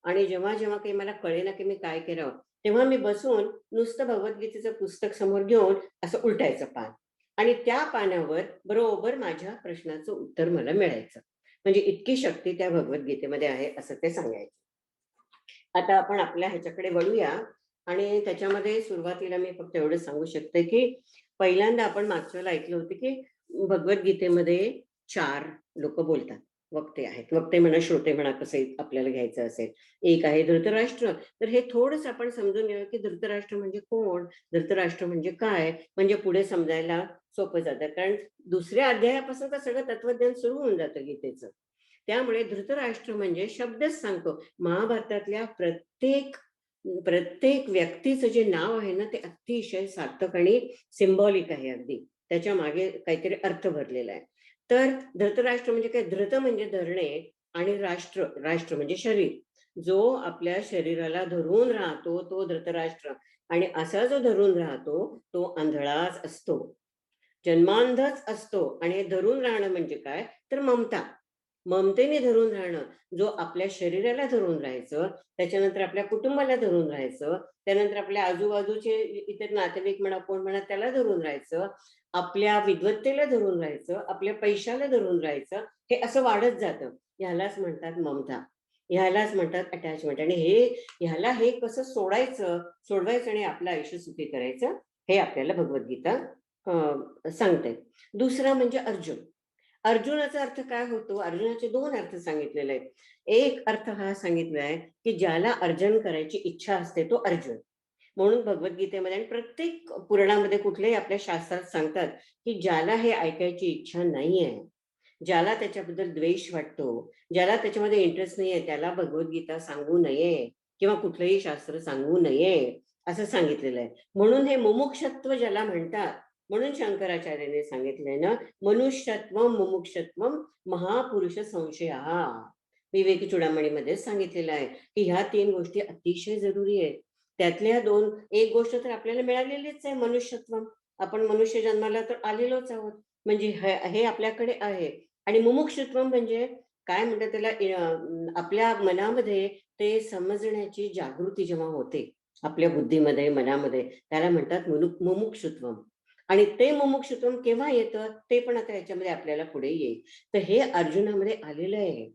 आणि जेव्हा जेव्हा काही मला कळेना की मी काय करावं, तेव्हा मी बसून नुसतं भगवद्गीतेचं पुस्तक समोर घेऊन असं उलटायचं पान आणि त्या पानावर बरोबर माझ्या प्रश्नाचं उत्तर मला मिळायचं. म्हणजे इतकी शक्ती त्या भगवद्गीतेमध्ये आहे असं ते सांगायचं. आता आपण आपल्या ह्याच्याकडे वळूया आणि त्याच्यामध्ये सुरुवातीला मी फक्त एवढं सांगू शकते की पहिल्यांदा आपण मागच्या वेळेला ऐकलं होतं की भगवद्गीतेमध्ये 4 लोक बोलतात. वक्ते आहेत. वक्ते म्हणा, श्रोते म्हणा, कसं आपल्याला घ्यायचं असेल. एक आहे धृतराष्ट्र. तर हे थोडंसं आपण समजून घेऊया की धृतराष्ट्र म्हणजे कोण, धृतराष्ट्र म्हणजे काय, म्हणजे पुढे समजायला सोपं जातं. कारण दुसऱ्या अध्यायापासून तर सगळं तत्वज्ञान सुरू होऊन जातं गीतेचं. त्यामुळे धृतराष्ट्र म्हणजे शब्दच सांगतो. महाभारतातल्या प्रत्येक व्यक्तीचं जे नाव आहे ना ते अतिशय सार्थक आणि सिंबॉलिक आहे. अगदी त्याच्या मागे काहीतरी अर्थ भरलेला आहे. तर धृतराष्ट्र म्हणजे काय? धृत म्हणजे धरणे आणि राष्ट्र म्हणजे शरीर. जो आपल्या शरीराला धरून राहतो तो धृतराष्ट्र. आणि असा जो धरून राहतो तो आंधळाच असतो, जन्मांधच असतो. आणि धरून राहणं म्हणजे काय? तर ममता. ममतेने धरून राहणं. जो आपल्या शरीराला धरून राहायचं, त्याच्यानंतर आपल्या कुटुंबाला धरून राहायचं, त्यानंतर आपल्या आजूबाजूचे इतर नातेवाईक म्हणा, कोण म्हणा, त्याला धरून राहायचं, आपल्या विद्वत्तेला धरून राहायचं, आपल्या पैशाला धरून राहायचं, हे असं वाढत जातं. ह्यालाच म्हणतात ममता, ह्यालाच म्हणतात अटॅचमेंट. आणि ह्याला हे कसं सोडवायचं आणि आपलं आयुष्य सुखी करायचं हे आपल्याला भगवद्गीता सांगते. दुसरा म्हणजे अर्जुन. अर्जुनाचा अर्थ काय होतो? अर्जुनाचे 2 अर्थ सांगितलेले आहेत. एक अर्थ हा सांगितला आहे की ज्याला अर्जन करायची इच्छा असते तो अर्जुन. म्हणून भगवद्गीतेमध्ये आणि प्रत्येक पुराणामध्ये कुठल्याही आपल्या शास्त्रात सांगतात की ज्याला हे ऐकायची इच्छा नाहीये, ज्याला त्याच्याबद्दल द्वेष वाटतो, ज्याला त्याच्यामध्ये इंटरेस्ट नाहीये, त्याला भगवद्गीता सांगू नये किंवा कुठलंही शास्त्र सांगू नये असं सांगितलेलं आहे. म्हणून हे मुमुक्षत्व ज्याला म्हणतात, म्हणून शंकराचार्यांनी सांगितलंय ना, मनुष्यत्वम मुमुक्षत्वम महापुरुष संशया. विवेकी चूडामणीमध्ये सांगितलेलं आहे की ह्या 3 गोष्टी अतिशय जरुरी आहेत. त्यातल्या 2, एक गोष्ट तर आपल्याला मिळालेलीच आहे, मनुष्यत्वम. आपण मनुष्य जन्माला तर आलेलोच आहोत, म्हणजे हे आपल्याकडे आहे. आणि मुमुक्षुत्वम म्हणजे काय म्हणतात त्याला, आपल्या मनामध्ये ते समजण्याची जागृती जेव्हा होते आपल्या बुद्धीमध्ये, मनामध्ये, त्याला म्हणतात मुमुक्षुत्वम. आणि ते मुमुक्षुत्वम केव्हा येतं ते पण आता याच्यामध्ये आपल्याला पुढे येईल. तर हे अर्जुनामध्ये आलेलं आहे.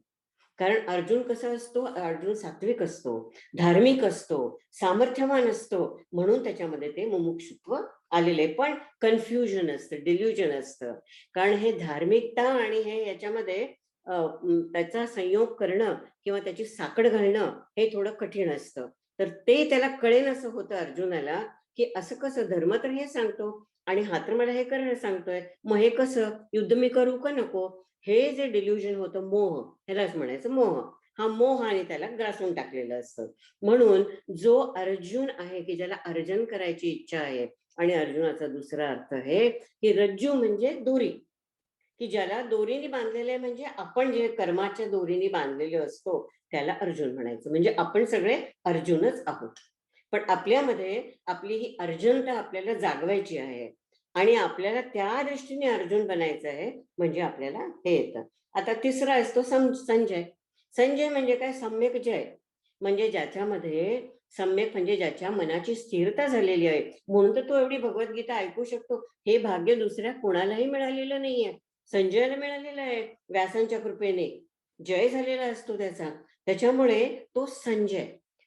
कारण अर्जुन कसा असतो? अर्जुन सात्विक असतो, धार्मिक असतो, सामर्थ्यवान असतो, म्हणून त्याच्यामध्ये ते मुमुक्षुत्व आलेले. पण कन्फ्युजन असतं, डिल्युजन असतं. कारण हे धार्मिकता आणि हे याच्यामध्ये त्याचा संयोग करणं किंवा त्याची साकड घालणं हे थोडं कठीण असतं. तर ते त्याला कळेल असं होतं अर्जुनाला की असं कसं, धर्म तर हे सांगतो आणि हा तर मला हे करायला सांगतोय, मग हे कसं, युद्ध मी करू का नको? हे जे डिल्युजन होतं, मोह, ह्यालाच म्हणायचं मोह. हा मोह आणि त्याला ग्रासून टाकलेलं असतं. म्हणून जो अर्जुन आहे की ज्याला अर्जन करायची इच्छा आहे, आणि अर्जुनाचा दुसरा अर्थ आहे की रज्जू म्हणजे दोरी, की ज्याला दोरीने बांधलेले, म्हणजे आपण जे कर्माच्या दोरीने बांधलेले असतो त्याला अर्जुन म्हणायचं. म्हणजे आपण सगळे अर्जुनच आहोत. पण आपल्यामध्ये आपली ही अर्जुनता आपल्याला जागवायची आहे आणि आपल्याला त्या दृष्टीने अर्जुन बनायचं आहे. म्हणजे आपल्याला हे येतं. आता तिसरा असतो संजय. संजय म्हणजे काय? सम्यक जय. म्हणजे ज्याच्यामध्ये सम्यक म्हणजे ज्याच्या मनाची स्थिरता झालेली आहे, म्हणून तर तो एवढी भगवद्गीता ऐकू शकतो. हे भाग्य दुसऱ्या कोणालाही मिळालेलं नाहीये. संजयला मिळालेलं आहे व्यासांच्या कृपेने, जय झालेला असतो त्याचा. त्याच्यामुळे तो संजय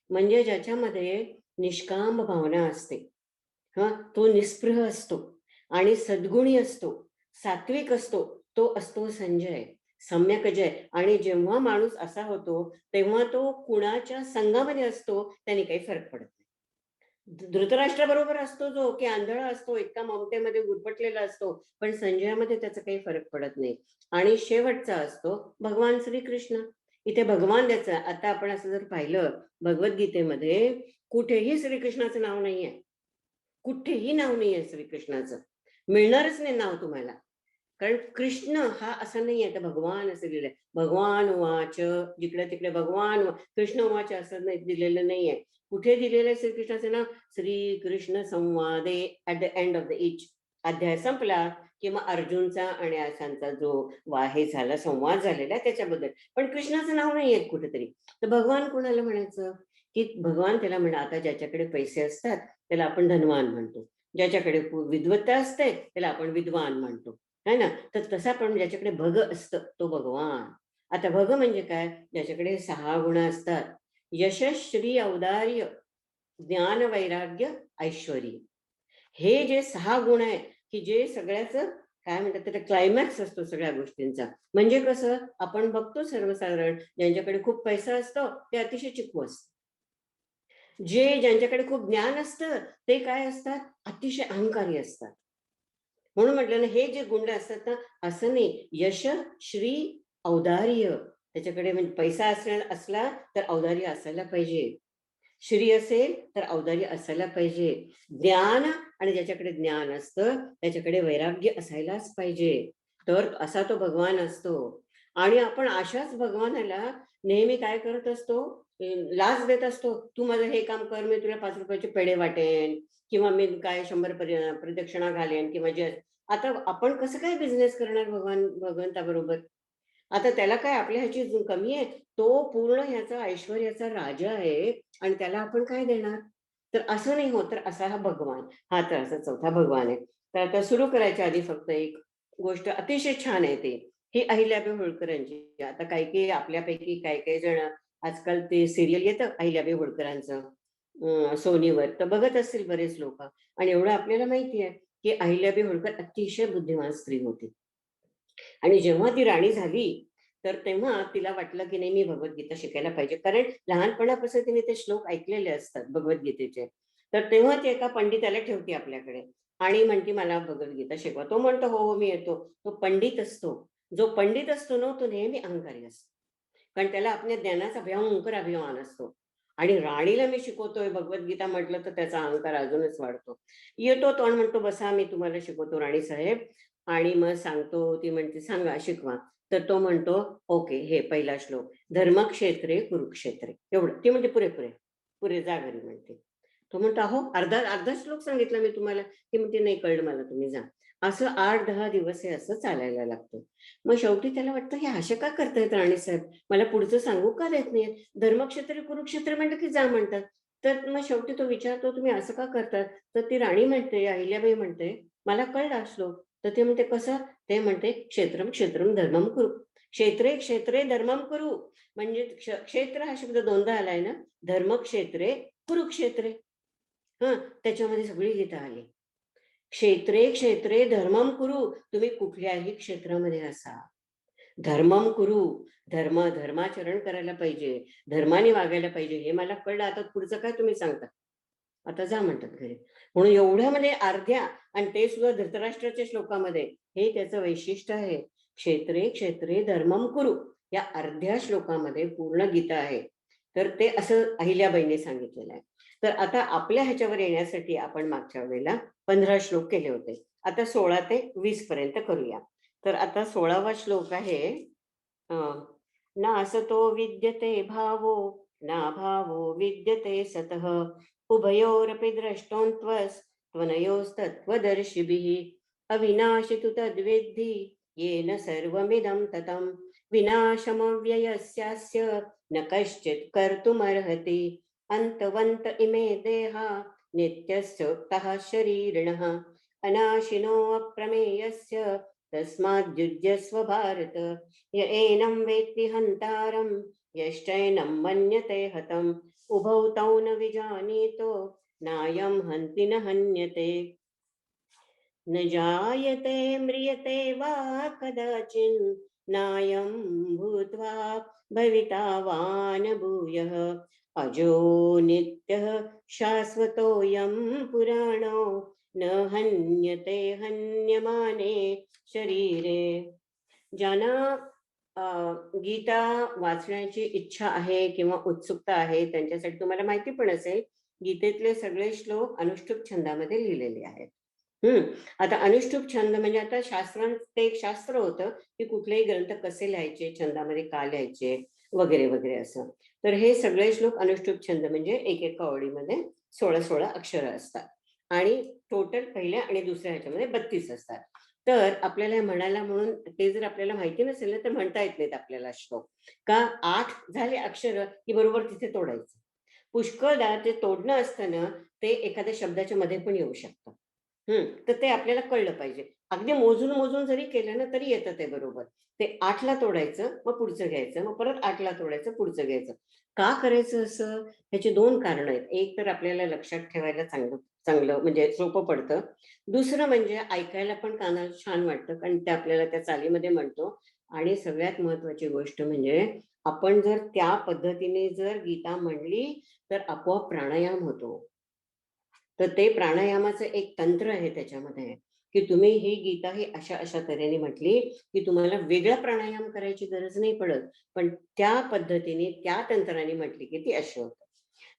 म्हणजे ज्याच्यामध्ये निष्काम भावना असते, तो निस्पृह असतो आणि सद्गुणी असतो, सात्विक असतो, तो असतो संजय, सम्यक जय. आणि जेव्हा माणूस असा होतो तेव्हा तो कुणाच्या संघामध्ये असतो त्याने काही फरक पडत नाही. धृतराष्ट्राबरोबर असतो जो की आंधळा असतो, इतका ममतेमध्ये गुरफटलेला असतो, पण संजयामध्ये त्याचा काही फरक पडत नाही. आणि शेवटचा असतो भगवान श्रीकृष्ण. इथे भगवान द्यायचं. आता आपण असं जर पाहिलं भगवद्गीतेमध्ये कुठेही श्रीकृष्णाचं नाव नाहीये, कुठेही नाव नाहीये श्रीकृष्णाचं, मिळणारच नाही नाव तुम्हाला. कारण कृष्ण हा असं नाही आहे, तर भगवान असं लिहिलंय. भगवान वाच, जिकडे तिकडे भगवान कृष्ण वाच असं नाही दिलेलं नाहीये. कुठे दिलेलं आहे श्रीकृष्णाचं नाव? श्रीकृष्ण संवादे. At the end of the each अध्याय संपला किंवा अर्जुनचा आणि आसांचा जो हे झाला, संवाद झालेला आहे त्याच्याबद्दल. पण कृष्णाचं नाव नाही आहे कुठेतरी. तर भगवान कोणाला म्हणायचं? की भगवान त्याला म्हणा, आता ज्याच्याकडे पैसे असतात त्याला आपण धनवान म्हणतो, ज्याच्याकडे विद्वत्ता असते त्याला आपण विद्वान म्हणतो, है ना. तर तसा पण ज्याच्याकडे भग असतं तो भगवान. आता भग म्हणजे काय? ज्याच्याकडे 6 गुण असतात: यशः, श्री, औदार्य, ज्ञान, वैराग्य, ऐश्वर्य. हे जे 6 गुण आहेत की जे सगळ्याचं काय म्हणतात त्याचा क्लायमॅक्स असतो सगळ्या गोष्टींचा. म्हणजे कसं, आपण बघतो सर्वसाधारण ज्यांच्याकडे खूप पैसा असतो ते अतिशय चिकू असतात. ज्यांच्याकडे खूप ज्ञान असतं ते काय असतात? अतिशय अहंकारी असतात. म्हणून म्हटलं ना, हे जे गुण असतात ना, असं नाही, यश, श्री, औदार्य. त्याच्याकडे म्हणजे पैसा असला तर औदार्य असायला पाहिजे. श्री असेल तर औदार्य असायला पाहिजे. ज्ञान, आणि ज्याच्याकडे ज्ञान असतं त्याच्याकडे वैराग्य असायलाच पाहिजे. तर असा तो भगवान असतो. आणि आपण अशाच भगवानाला नेहमी काय करत असतो? लाच देत असतो. तू माझं हे काम कर, मी तुला 5 रुपयाचे पेढे वाटेन, किंवा मी काय 100 प्रदक्षिणा घालेन, किंवा जे. आता आपण कसं काय बिझनेस करणार भगवंताबरोबर? आता त्याला काय आपल्या ह्याची कमी आहे? तो पूर्ण ह्याचा ऐश्वर्याचा राजा आहे आणि त्याला आपण काय देणार? तर असं नाही होत. तर असा हा भगवान, हा तर असा चौथा भगवान आहे. तर आता सुरू करायच्या आधी फक्त एक गोष्ट अतिशय छान आहे ती, ही अहिल्याबाई होळकरांची. आता काही आपल्यापैकी काही जण आजकाल ते सिरियल येतं अहिल्याबाई होळकरांचं सोनीवर, तर बघत असतील बरेच लोक. आणि एवढं आपल्याला माहिती आहे की अहिल्याबाई होळकर अतिशय बुद्धिमान स्त्री होती. आणि जेव्हा ती राणी झाली तर तेव्हा तिला वाटलं की नाही, मी भगवद्गीता शिकायला पाहिजे, कारण लहानपणापासून तिने ते श्लोक ऐकलेले असतात भगवद्गीतेचे. तर तेव्हा ती एका पंडिताला ठेवते आपल्याकडे आणि म्हणते मला भगवद्गीता शिकवा. तो म्हणतो हो हो मी येतो. तो पंडित असतो. जो पंडित असतो ना तो नेहमी अहंकारी असतो, कारण त्याला आपल्या ज्ञानाचा भयंकर अभिमान असतो. आणि राणीला मी शिकवतोय भगवद्गीता म्हटलं तर त्याचा अहंकार अजूनच वाढतो. येतो तो आणि म्हणतो बसा मी तुम्हाला शिकवतो राणी साहेब. आणि मग सांगतो, ती म्हणते सांगा शिकवा. तर तो म्हणतो ओके, हे पहिला श्लोक, धर्मक्षेत्रे कुरुक्षेत्रे, एवढं. ती म्हणते पुरे पुरे जा घरी म्हणते. तो म्हणतो अहो अर्धा अर्धा श्लोक सांगितला मी तुम्हाला. ती म्हणते नाही कळलं मला, तुम्ही जा. असं 8-10 दिवस हे असं चालायला लागतं. मग शेवटी त्याला वाटतं हे असे का करतायत राणीसाहेब, मला पुढचं सांगू का देत नाहीत? धर्मक्षेत्र कुरुक्षेत्र म्हणलं की जा म्हणतात. तर मग शेवटी तो विचारतो तुम्ही असं का करतात? तर ती राणी म्हणते, अहिल्याबाई म्हणते, मला कळला श्लोक. तर ते म्हणते कसं? ते म्हणते क्षेत्रम क्षेत्रम धर्मम कुरु. क्षेत्रे क्षेत्रे धर्मम कुरु. म्हणजे क्षेत्र हा शब्द दोनदा आलाय ना, धर्मक्षेत्रे कुरुक्षेत्रे. त्याच्यामध्ये सगळी गीता आली. क्षेत्रे क्षेत्रे धर्मम कुरु. तुम्ही कुठल्याही क्षेत्रामध्ये असा, धर्मम कुरु. धर्माचरण करायला पाहिजे, धर्माने वागायला पाहिजे. हे मला कळलं. आता पुढचं काय तुम्ही सांगता? आता जा म्हणतात घरी. म्हणून एवढ्यामध्ये अर्ध्या, आणि ते सुद्धा धृतराष्ट्राच्या श्लोकामध्ये, हे त्याचं वैशिष्ट्य आहे. क्षेत्रे क्षेत्रे धर्मम कुरु, या अर्ध्या श्लोकामध्ये पूर्ण गीता आहे. तर ते असं अहिल्याबाईने सांगितलेलं आहे. तर आता आपल्या ह्याच्यावर येण्यासाठी आपण मागच्या वेळेला 15 श्लोक केले होते. आता 16 ते 20 पर्यंत करूया. तर आता 16वा श्लोक आहे. नासतो विद्यते भावो नाभावो विद्यते सतः उभयोरपि द्रष्टोऽन्त्वनयोस्तत्त्वदर्शिभिः अविनाशि तु तद्विद्धि येन सर्वमिदं ततं विनाशमव्ययस्यास्य न कश्चित् कर्तुमर्हति अन्तवन्त इमे देहा नित्यस्योक्तः शरीरिणः अनाशिनो अप्रमेयस्य तस्माद्युज्यस्व भारत य एनं वेत्ति हन्तारं यश्चैनं मन्यते हतम् उभौ तौ न विजानीतो नायं हन्ति न हन्यते न जायते म्रियते वा कदाचिन् नायं भूत्वा भविता वा न भूयः अजो नित्यः शाश्वतोऽयं पुराणो न हन्यते हन्यमाने शरीरे. ज्यांना गीता वाचण्याची इच्छा आहे किंवा उत्सुकता आहे त्यांच्यासाठी तुम्हाला माहिती पण असेल, गीतेतले सगळे श्लोक अनुष्टुप छंदामध्ये लिहिलेले आहेत. आता अनुष्टुप छंद म्हणजे आता शास्त्रांत ते एक शास्त्र होतं की कुठलेही ग्रंथ कसे लिहायचे, छंदामध्ये का लिहायचे वगैरे वगैरे असं. तर हे सगळे श्लोक अनुष्टुप छंद म्हणजे एकेका ओळीमध्ये 16 अक्षरं असतात आणि टोटल पहिल्या आणि दुसऱ्या ह्याच्यामध्ये 32 असतात. तर आपल्याला हे म्हणायला म्हणून ते जर आपल्याला माहिती नसेल ना तर म्हणता येत नाहीत आपल्याला श्लोक. का 8 झाले अक्षर की बरोबर तिथे तोडायचं. पुष्कळदा ते तोडणं असतं ना ते एखाद्या शब्दाच्या मध्ये पण येऊ शकतं. तर ते आपल्याला कळलं पाहिजे. अगदी मोजून मोजून जरी केलं ना तरी येतं ते बरोबर. ते 8ला तोडायचं, मग पुढचं घ्यायचं, मग परत 8ला तोडायचं, पुढचं घ्यायचं. का करायचं असं? ह्याची 2 कारणं आहेत. एक तर आपल्याला लक्षात ठेवायला चांगलं चांगलं म्हणजे सोपं पडतं. दुसरं म्हणजे ऐकायला पण कानाला छान वाटतं कारण ते आपल्याला त्या चालीमध्ये म्हणतो. आणि सगळ्यात महत्त्वाची गोष्ट म्हणजे आपण जर त्या पद्धतीने जर गीता म्हणली तर आपोआप प्राणायाम होतो. तर ते प्राणायामाचं एक तंत्र आहे त्याच्यामध्ये की तुम्ही ही गीता ही अशा अशा तऱ्हेने म्हटली की तुम्हाला वेगळा प्राणायाम करायची गरज नाही पडत, पण त्या पद्धतीने त्या तंत्राने म्हटली की ती अशी होतं.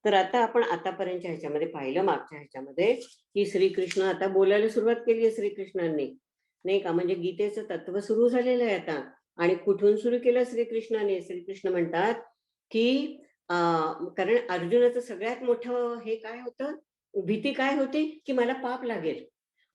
तर आता आपण आतापर्यंतच्या ह्याच्यामध्ये पाहिलं मागच्या ह्याच्यामध्ये की श्रीकृष्ण आता बोलायला सुरुवात केली आहे श्रीकृष्णांनी, नाही का? म्हणजे गीतेचं तत्व सुरू झालेलं आहे आता. आणि कुठून सुरू केलं श्रीकृष्णाने? श्रीकृष्ण म्हणतात की कारण अर्जुनाचं सगळ्यात मोठं हे काय होतं, भीती काय होती की मला पाप लागेल,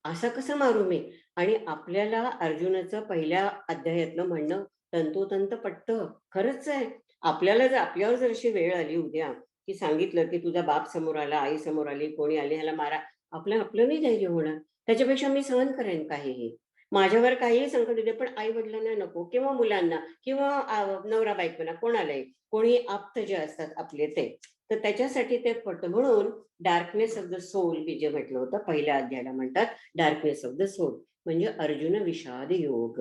असं कसं मारू मी? आणि आपल्याला अर्जुनाचं पहिल्या अध्यायातलं म्हणणं तंतोतंत पटतं. खरंच आहे. आपल्याला जर आपल्यावर जर अशी वेळ आली उद्या की सांगितलं की तुझा बाप समोर आला, आई समोर आली, कोणी आले, ह्याला मारा, आपलं नाही धैर्य होणार. त्याच्यापेक्षा मी सहन करेन काहीही. माझ्यावर काहीही संकट येते पण आई वडिलांना नको किंवा मुलांना किंवा नवरा बायकोला कोणालाही, कोणी आप्त जे असतात आपले ते. तर त्याच्यासाठी ते पडतं. म्हणून डार्कनेस ऑफ द सोल की जे म्हटलं होतं पहिल्या अध्यायाला म्हणतात डार्कनेस ऑफ द सोल म्हणजे अर्जुन विषाद योग.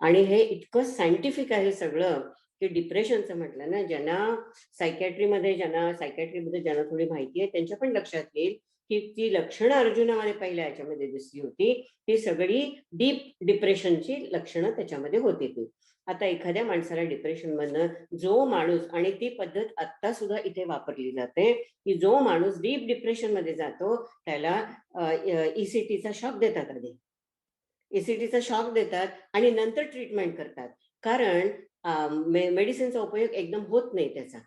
आणि हे इतकं सायंटिफिक आहे सगळं की डिप्रेशनचं म्हटलं ना, ज्यांना सायकॅट्रीमध्ये ज्यांना थोडी माहिती आहे त्यांच्या पण लक्षात येईल की ती लक्षणं अर्जुनामध्ये पहिल्या याच्यामध्ये दिसली होती ती सगळी डीप डिप्रेशनची लक्षणं त्याच्यामध्ये होती ती. आता एखाद्या माणसाला डिप्रेशन मधनं जो माणूस, आणि ती पद्धत आता सुद्धा इथे वापरली जाते की जो माणूस डीप डिप्रेशन मध्ये जातो त्याला ईसीटीचा शॉक देतात. आधी ईसीटीचा शॉक देतात आणि नंतर ट्रीटमेंट करतात. कारण मेडिसिनचा उपयोग एकदम होत नाही त्याचा.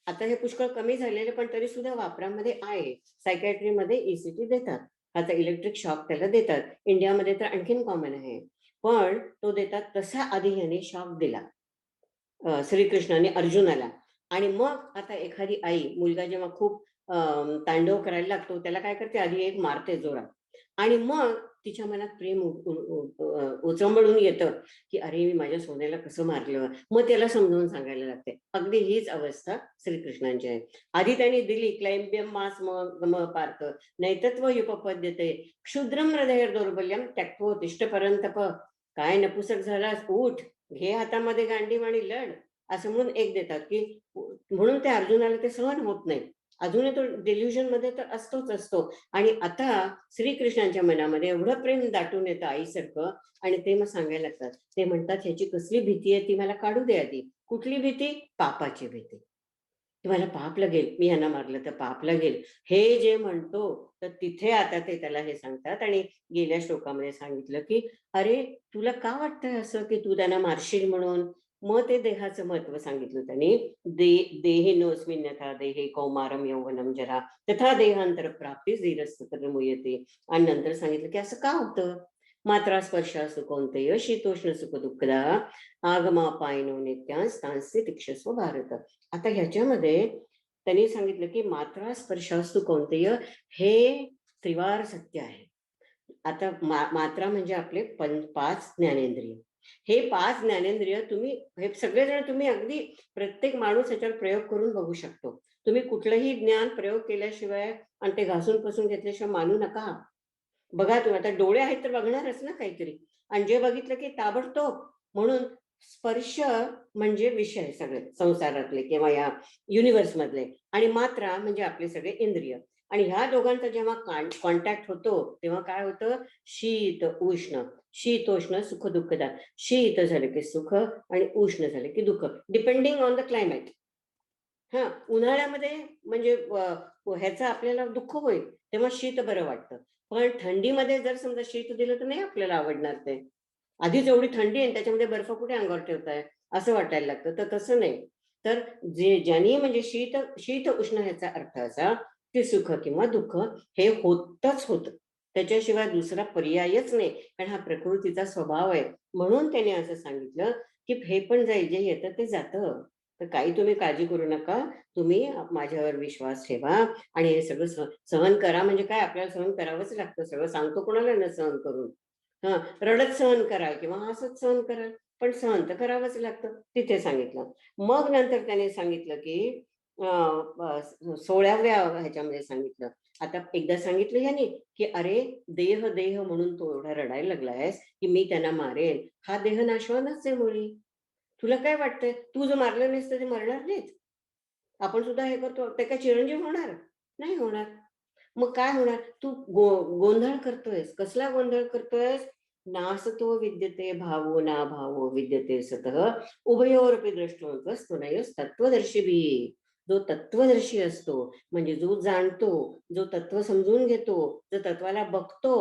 आता हे पुष्कळ कमी झालेले पण तरी सुद्धा वापरामध्ये आहे. सायकॅट्रीमध्ये ईसीटी देतात, आता इलेक्ट्रिक शॉक त्याला देतात. इंडियामध्ये तर आणखीन कॉमन आहे, पण तो देतात. तसा आधी याने शॉक दिला श्रीकृष्णाने अर्जुनाला. आणि मग आता एखादी आई, मुलगा जेव्हा खूप तांडव करायला लागतो त्याला काय करते, आधी एक मारते जोरात आणि मग तिच्या मनात प्रेम उचंबळून येतं की अरे मी माझ्या सोन्याला कसं मारलं, मग त्याला समजावून सांगायला लागते. अगदी हीच अवस्था श्रीकृष्णांची आहे. आधी त्यांनी दिली क्लैब्यम मास म पार्थ नैतत्व युपपद्यते क्षुद्रम हृदय दौर्बल्यम त्यक्त्वोत्तिष्ठ परंतप. काय नपुसक झालास, उठ, घे हातामध्ये गांडीव आणि लढ, असं म्हणून एक देतात की म्हणून ते अर्जुनाला ते सहन होत नाही. अजूनही तो डिल्युजन मध्ये तर असतोच असतो. आणि आता श्रीकृष्णांच्या मनामध्ये एवढं प्रेम दाटून येतं आईसारखं आणि ते मग सांगायला लागतात. ते म्हणतात ह्याची कसली भीती आहे ती मला काढू दे आधी. कुठली भीती? पापाची भीती. तुम्हाला पाप लागेल, मी यांना मारलं तर पाप लागेल, हे जे म्हणतो. तर तिथे आता ते त्याला हे सांगतात आणि गेल्या श्लोकामध्ये सांगितलं की अरे तुला का वाटतंय असं की तू त्यांना मारशील म्हणून? मग ते देहाचं महत्व सांगितलं त्यांनी. देहिनोऽस्मिन् यथा देहे कौमारम यौवनम जरा तथा देहांतर प्राप्ती धीरस्तत्र मुह्यते. आणि नंतर सांगितलं की असं का होतं? मात्रा स्पर्शासु कौन्तेय शीतोष्ण सुख दुःखदा आगमापायनो नित्यांस्तांस्ते तिक्षस्व भारत. आता ह्याच्यामध्ये त्यांनी सांगितलं की मात्रा स्पर्शास्तु कौन्तेय हे त्रिवार सत्य आहे. आता मात्रा म्हणजे आपले 5 ज्ञानेंद्रिय. हे 5 ज्ञानेंद्रिय तुम्ही, हे सगळेजण तुम्ही अगदी प्रत्येक माणूस याच्यावर प्रयोग करून बघू शकतो. तुम्ही कुठलंही ज्ञान प्रयोग केल्याशिवाय आणि ते घासून पुसून घेतल्याशिवाय मानू नका. बघा तुम्ही आता डोळे आहेत तर बघणारच ना काहीतरी, आणि जे बघितलं की ताबडतोब. म्हणून स्पर्श म्हणजे विषय सगळे संसारातले किंवा या युनिव्हर्स मधले, आणि मात्रा म्हणजे आपले सगळे इंद्रिय. आणि ह्या दोघांचा जेव्हा कॉन्टॅक्ट होतो तेव्हा काय होतं? शीत उष्ण, शीतोष्ण सुख दुःखदा. शीत झाले की सुख आणि उष्ण झाले की दुःख, डिपेंडिंग ऑन द क्लायमेट. हा उन्हाळ्यामध्ये म्हणजे ह्याचं आपल्याला दुःख होईल, तेव्हा शीत बरं वाटतं. पण थंडीमध्ये जर समजा शीत दिलं तर नाही आपल्याला आवडणार ते. आधीच एवढी थंडी आहे त्याच्यामध्ये बर्फ कुठे अंगावर ठेवताय असं वाटायला लागतं. तर तसं नाही. तर ज्यांनी म्हणजे शीत शीत उष्ण ह्याचा अर्थ असा की सुख किंवा दुःख हे होतच होतं. त्याच्याशिवाय दुसरा पर्यायच नाही, कारण हा प्रकृतीचा स्वभाव आहे. म्हणून त्याने असं सांगितलं की हे पण जाईल, जे येतं ते जातं. तर काही तुम्ही काळजी करू नका. तुम्ही माझ्यावर विश्वास ठेवा आणि हे सगळं सहन करा. म्हणजे काय, आपल्याला सहन करावंच लागतं सगळं. सांगतो कोणाला ना सहन करून. हा, रडत सहन कराल किंवा हसत सहन कराल, पण सहन तर करावंच लागतं. तिथे सांगितलं. मग नंतर त्याने सांगितलं की 16व्या ह्याच्यामध्ये सांगितलं. आता एकदा सांगितलं ह्याने की अरे देह देह म्हणून तो एवढा रडायला लागलायस की मी त्यांना मारेन. हा देह नाशवानच आहे मुळी. तुला काय वाटतंय, तू जर मारलं नाहीस तर ते मरणार नाहीत. आपण सुद्धा हे करतो, ते काय चिरंजीव होणार नाही होणार. मग काय होणार, तू गोंधळ करतोयस. कसला गोंधळ करतोयस? नासतो विद्यते भावो ना भावो विद्यते सतः उभयोरपि दृष्टोऽन्तस्तु नयस तत्वदर्शिभी. जो तत्वदर्शी असतो म्हणजे जो जाणतो, जो तत्व समजून घेतो, जो तत्वाला बघतो,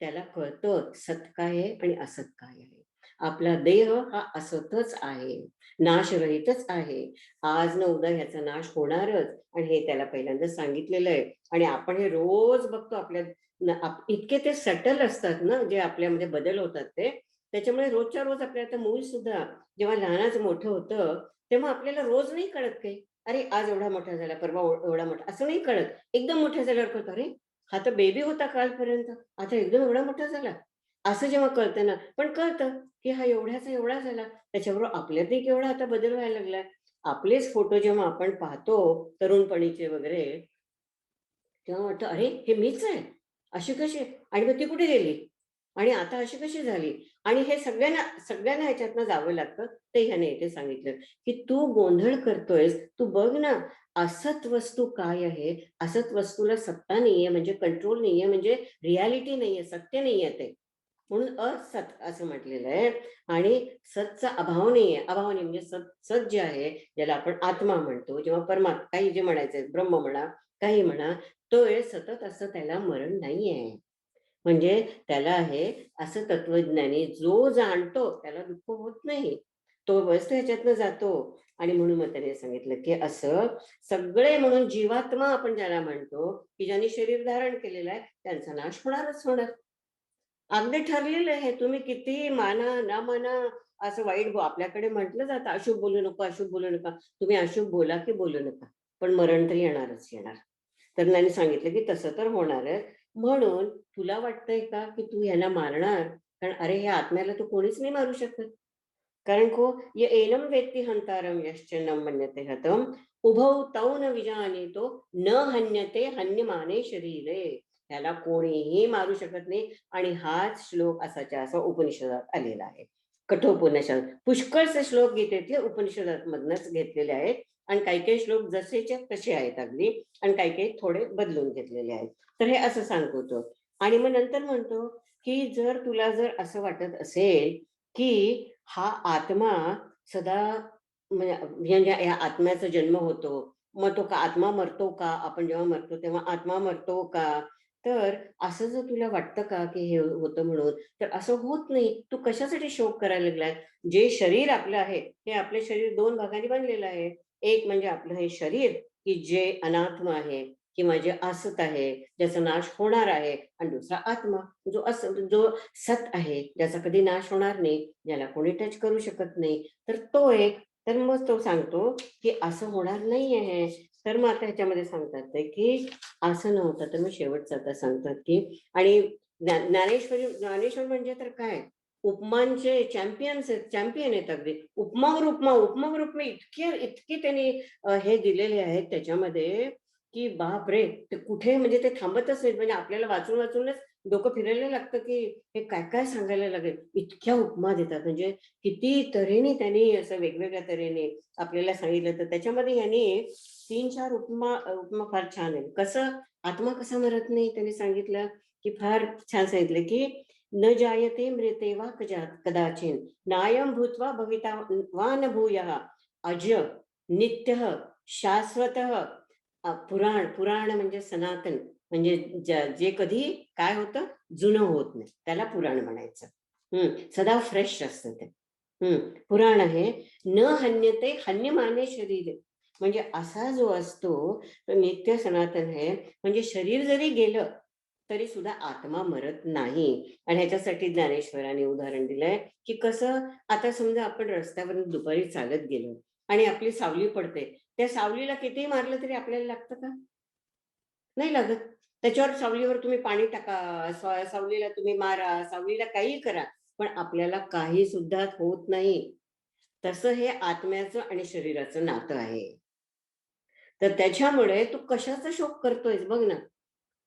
त्याला कळतं सत काय आहे आणि असत काय आहे. आपला देह हा असतच आहे, नाशरहितच आहे. आज न उद्या ह्याचा नाश होणारच, आणि हे त्याला पहिल्यांदा सांगितलेलं आहे. आणि आपण हे रोज बघतो आपल्या इतके ते सटल असतात ना, जे आपल्यामध्ये बदल होतात ते. त्याच्यामुळे रोजच्या रोज आपल्याला मूल सुद्धा जेव्हा लहानाचं मोठं होतं तेव्हा आपल्याला रोज नाही कळत काही. अरे आज एवढा मोठा झाला, परवा एवढा मोठा, असं नाही कळत. एकदम मोठा झाल्यावर कळतं, अरे हा तर बेबी होता कालपर्यंत, आता एकदम एवढा मोठा झाला, असं जेव्हा कळतं ना. पण कळतं की हा एवढ्याचा एवढा झाला. त्याच्याबरोबर आपल्यातही केवढा आता बदल व्हायला लागलाय. आपलेच फोटो जेव्हा आपण पाहतो तरुणपणीचे वगैरे, तेव्हा वाटतं अरे हे मीच आहे, अशी कशी, आणि मग ती कुठे गेली, आणि आता अशी कशी झाली. आणि हे सगळ्यांना सगळ्यांना ह्याच्यातनं जावं लागतं. ते ह्याने इथे सांगितलं की तू गोंधळ करतोयस, तू बघ ना, असत वस्तू काय आहे. असत वस्तूला सत्ता नाहीये, म्हणजे कंट्रोल नाहीये, म्हणजे रियालिटी नाहीये, सत्य नाहीये ते. म्हणून असत असं म्हटलेलं आहे. आणि सतचा अभाव नाहीये. अभाव नाही म्हणजे सत, सत जे आहे ज्याला आपण आत्मा म्हणतो, जेव्हा परमात्मा, काही जे म्हणायचंय, ब्रह्म म्हणा काही म्हणा, तो आहे सतत, असं त्याला मरण नाहीये. म्हणजे त्याला आहे असं तत्वज्ञानी जो जाणतो त्याला दुःख होत नाही, तो व्यस्त ह्याच्यातनं जातो. आणि म्हणून मग त्याने सांगितलं की असं सगळे म्हणून जीवात्मा आपण ज्याला म्हणतो की ज्यांनी शरीर धारण केलेलं आहे त्यांचा नाश होणारच होणार. अगदी ठरलेलं आहे. तुम्ही किती माना ना माना, असं वाईट आपल्याकडे म्हटलं जातं अशुभ बोलू नको, अशुभ बोलू नका. तुम्ही अशुभ बोला की बोलू नका, पण मरण तर येणारच येणार. तर त्यांनी सांगितलं की तसं तर होणार आहे. म्हणून तुला वाटतंय का की तू ह्याला मारणार, कारण अरे ह्या आत्म्याला तू कोणीच नाही मारू शकत. कारण को ये एनम वेत्ति हंतारम यश्च न मन्यते हतम उभौ तौ न विजानीतो न हन्यते हन्यमाने शरीरे. ह्याला कोणीही मारू शकत नाही. आणि हाच श्लोक असाच्या असा उपनिषदात आलेला आहे. कठोपनिषद पुष्कळचे श्लोक गीतेतले उपनिषदात मधनच घेतलेले आहेत. आणि काही काही श्लोक जसेच्या तसे आहेत अगदी, आणि काही काही थोडे बदलून घेतलेले आहेत. तर हे असं सांगतो तो. आणि मग नंतर म्हणतो की जर तुला जर असं वाटत असेल की हा आत्मा सदा म्हणजे या आत्म्याचा जन्म होतो, मग तो का आत्मा मरतो का, आपण जेव्हा मरतो तेव्हा आत्मा मरतो का, तर असं जर तुला वाटतं का की हे होतं म्हणून, तर असं होत नाही. तू कशासाठी शोक करायला लागलाय. जे शरीर आपलं आहे, हे आपले शरीर दोन भागांनी बनलेलं आहे. एक म्हणजे आपलं हे शरीर की जे अनात्म आहे किंवा जे असत आहे, ज्याचा नाश होणार आहे. आणि दुसरा आत्मा जो जो सत आहे, ज्याचा कधी नाश होणार नाही, ज्याला कोणी टच करू शकत नाही. तर तो एक. तर मग तो सांगतो की असं होणार नाही आहे. तर मग आता ह्याच्यामध्ये सांगतात ते की असं नव्हतं. तर मग शेवटचं आता सांगतात की, आणि ज्ञानेश्वर म्हणजे तर काय, उपमांचे चॅम्पियन्स आहेत, चॅम्पियन आहेत अगदी. उपमावर उपमा, उपमावर उपमा, इतके इतके त्यांनी हे दिलेले आहेत त्याच्यामध्ये की बाप रे, ते कुठे म्हणजे ते थांबतच नाहीत. म्हणजे आपल्याला वाचून वाचूनच डोकं फिरायला लागतं की हे काय काय सांगायला लागेल. इतक्या उपमा देतात, म्हणजे किती तऱ्हेने त्यांनी असं वेगवेगळ्या तऱ्हेने आपल्याला सांगितलं. तर त्याच्यामध्ये यांनी 3-4 उपमा उपमा फार छान आहे. कसं आत्मा कसा मरत नाही त्यांनी सांगितलं की फार छान सांगितलं की न जायते मृते वा कदाचिन नायम भूत्वा भविता वा न भूयः अज नित्यः शाश्वत पुराण, पुराण म्हणजे सनातन, म्हणजे जे कधी काय होतं, जुनं होत नाही, त्याला पुराण म्हणायचं. सदा फ्रेश असतं ते. पुराण आहे. न हन्यते हन्यमाने शरीर, म्हणजे असा जो असतो तो नित्य सनातन आहे. म्हणजे शरीर जरी गेलं तरी सुद्धा आत्मा मरत नाही. आणि ह्याच्यासाठी ज्ञानेश्वरांनी उदाहरण दिलंय की कसं, आता समजा आपण रस्त्यावरून दुपारी चालत गेलो आणि आपली सावली पडते, त्या सावलीला कितीही मारलं तरी आपल्याला लागतं का? नाही लागत. त्याच्यावर सावलीवर तुम्ही पाणी टाका, सावलीला तुम्ही मारा, सावलीला काही करा, पण आपल्याला काही सुद्धा होत नाही. तसं हे आत्म्याचं आणि शरीराचं नातं आहे. तर त्याच्यामुळे तू कशाचा शोक करतोयस बघ ना.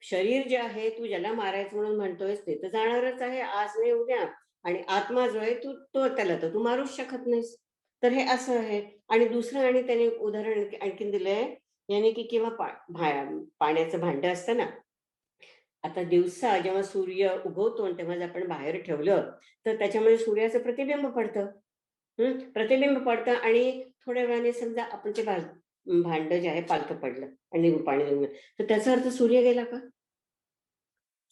शरीर जे आहे, तू ज्याला मारायचं म्हणून म्हणतोयस ते तर जाणारच आहे आज नाही उद्या. आणि आत्मा जो आहे त्याला तर तू मारूच शकत नाहीस. तर हे असं आहे. आणि दुसरं, आणि त्याने उदाहरण आणखीन दिलंय याने की किंवा पाण्याचं भांड असतं ना, आता दिवसा जेव्हा सूर्य उगवतो आणि तेव्हा जर आपण बाहेर ठेवलं तर त्याच्यामध्ये सूर्याचं प्रतिबिंब पडतं. प्रतिबिंब पडतं आणि थोड्या वेळाने समजा आपण ते भांड जे आहे पालथं पडलं आणि पाणी निघून गेलं, तर त्याचा अर्थ सूर्य गेला का?